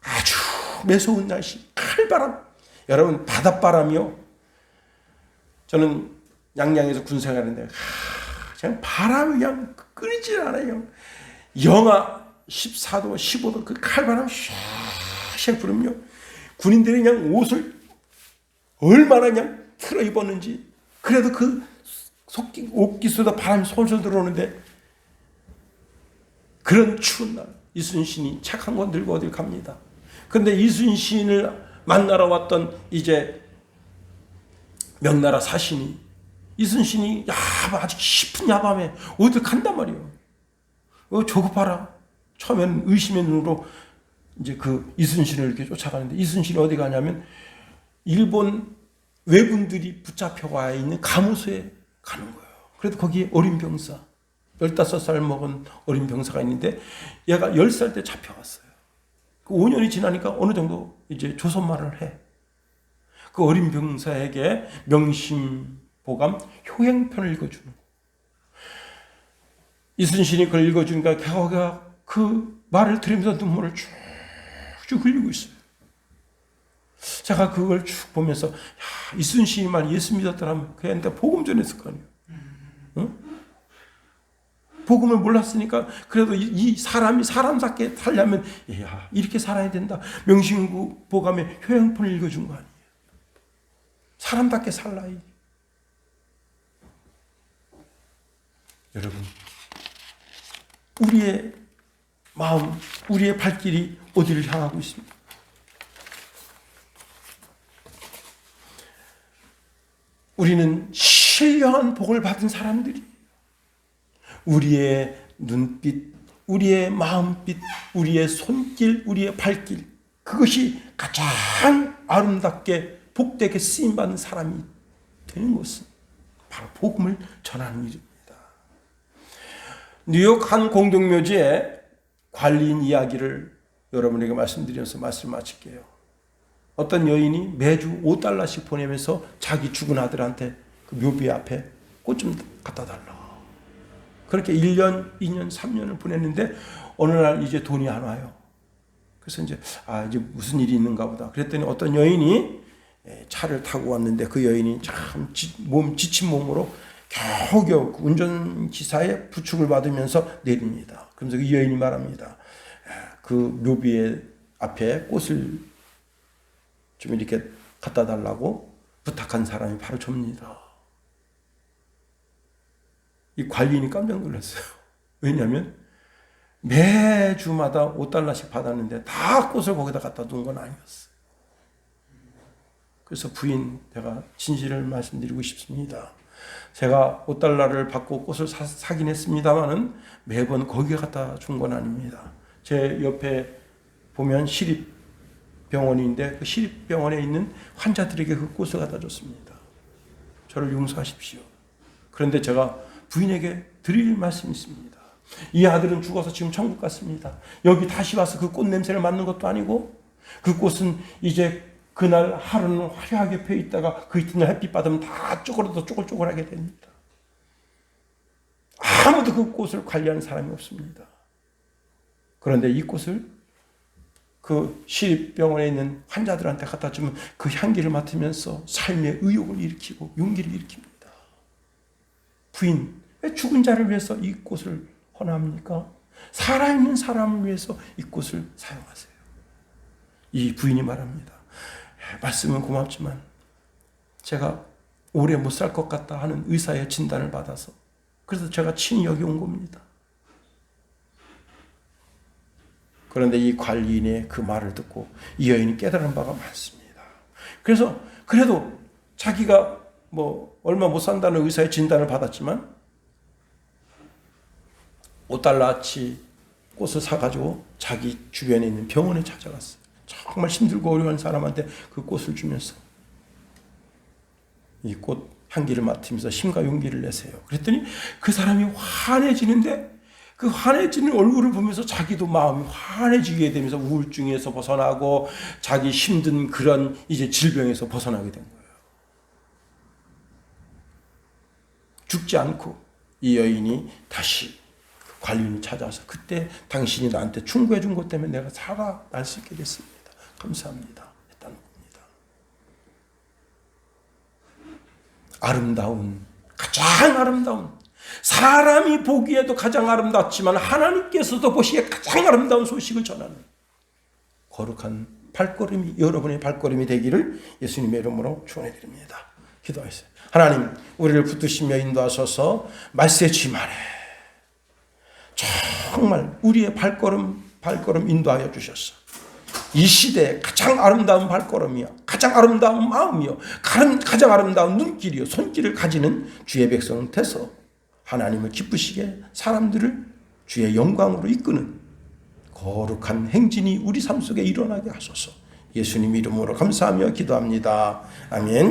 아주 매서운 날씨, 칼바람. 여러분 바닷바람이요. 저는 양양에서 군생활하는데 그냥 바람이 그냥 끊이질 않아요. 영하 14도, 15도 그 칼바람 샤샥 불으면요. 군인들이 그냥 옷을 얼마나 그냥 틀어 입었는지 그래도 그 옷깃에다 바람이 솔솔 들어오는데 그런 추운 날 이순신이 책 한 권 들고 어딜 갑니다. 그런데 이순신을 만나러 왔던 이제 명나라 사신이 이순신이 아주 깊은 야밤에 어딜 간단 말이에요. 조급하라. 처음에는 의심의 눈으로 이제 그 이순신을 이렇게 쫓아가는데 이순신이 어디 가냐면 일본 왜군들이 붙잡혀와 있는 가무소에 가는 거예요. 그래도 거기에 어린 병사 15살 먹은 어린 병사가 있는데 얘가 10살 때 잡혀갔어요. 그 5년이 지나니까 어느 정도 이제 조선말을 해. 그 어린 병사에게 명심보감 효행편을 읽어주는 거예요. 이순신이 그걸 읽어주니까 걔가 그 말을 들으면서 눈물을 쭉쭉 흘리고 있어요. 제가 그걸 쭉 보면서 야, 이순신이 말 예수 믿었더라면 걔한테 복음 전했을 거 아니에요. 응? 복음을 몰랐으니까 그래도 이 사람이 사람답게 살려면 야, 이렇게 살아야 된다. 명심보감의 효행편을 읽어준 거 아니에요. 사람답게 살라이. 여러분 우리의 마음, 우리의 발길이 어디를 향하고 있습니까? 우리는 신령한 복을 받은 사람들이 우리의 눈빛, 우리의 마음빛, 우리의 손길, 우리의 발길 그것이 가장 아름답게 복되게 쓰임받는 사람이 되는 것은 바로 복음을 전하는 일입니다. 뉴욕 한 공동묘지에 관리인 이야기를 여러분에게 말씀드려서 말씀을 마칠게요. 어떤 여인이 매주 $5씩 보내면서 자기 죽은 아들한테 그 묘비 앞에 꽃 좀 갖다 달라. 그렇게 1년, 2년, 3년을 보냈는데 어느 날 이제 돈이 안 와요. 그래서 이제 이제 무슨 일이 있는가 보다. 그랬더니 어떤 여인이 차를 타고 왔는데 그 여인이 참 지친 몸으로 겨우겨우 운전기사의 부축을 받으면서 내립니다. 그러면서 그 여인이 말합니다. 그 묘비의 앞에 꽃을 좀 이렇게 갖다 달라고 부탁한 사람이 바로 접니다. 이 관리인이 깜짝 놀랐어요. 왜냐하면 매주마다 $5씩 받았는데 다 꽃을 거기다 갖다 둔 건 아니었어요. 그래서 부인, 제가 진실을 말씀드리고 싶습니다. 제가 $5를 받고 꽃을 사긴 했습니다만은 매번 거기에 갖다 준 건 아닙니다. 제 옆에 보면 시립병원인데 그 시립병원에 있는 환자들에게 그 꽃을 갖다 줬습니다. 저를 용서하십시오. 그런데 제가 부인에게 드릴 말씀이 있습니다. 이 아들은 죽어서 지금 천국 갔습니다. 여기 다시 와서 그 꽃 냄새를 맡는 것도 아니고 그 꽃은 이제 그날 하루는 화려하게 펴 있다가 그 이튿날 햇빛 받으면 다 쪼그러져 쪼글쪼글하게 됩니다. 아무도 그 꽃을 관리하는 사람이 없습니다. 그런데 이 꽃을 그 시립병원에 있는 환자들한테 갖다 주면 그 향기를 맡으면서 삶의 의욕을 일으키고 용기를 일으킵니다. 부인, 왜 죽은 자를 위해서 이 꽃을 헌합니까? 살아있는 사람을 위해서 이 꽃을 사용하세요. 이 부인이 말합니다. 말씀은 고맙지만 제가 오래 못 살 것 같다 하는 의사의 진단을 받아서 그래서 제가 친히 여기 온 겁니다. 그런데 이 관리인의 그 말을 듣고 이 여인이 깨달은 바가 많습니다. 그래서 그래도 자기가 뭐 얼마 못 산다는 의사의 진단을 받았지만 $5치 꽃을 사가지고 자기 주변에 있는 병원에 찾아갔어요. 정말 힘들고 어려운 사람한테 그 꽃을 주면서 이 꽃 향기를 맡으면서 힘과 용기를 내세요. 그랬더니 그 사람이 환해지는데 그 환해지는 얼굴을 보면서 자기도 마음이 환해지게 되면서 우울증에서 벗어나고 자기 힘든 그런 이제 질병에서 벗어나게 된 거예요. 죽지 않고 이 여인이 다시 관리인을 찾아와서 그때 당신이 나한테 충고해 준 것 때문에 내가 살아날 수 있게 됐습니다. 감사합니다. 했다는 겁니다. 아름다운, 가장 아름다운 사람이 보기에도 가장 아름답지만 하나님께서도 보시기에 가장 아름다운 소식을 전하는 거룩한 발걸음이 여러분의 발걸음이 되기를 예수님의 이름으로 축원해드립니다. 기도하세요. 하나님, 우리를 붙드시며 인도하소서. 메시지 말에 정말 우리의 발걸음 인도하여 주셨어. 이 시대에 가장 아름다운 발걸음이요, 가장 아름다운 마음이요, 가장 아름다운 눈길이요, 손길을 가지는 주의 백성은 돼서 하나님을 기쁘시게 사람들을 주의 영광으로 이끄는 거룩한 행진이 우리 삶 속에 일어나게 하소서. 예수님 이름으로 감사하며 기도합니다. 아멘.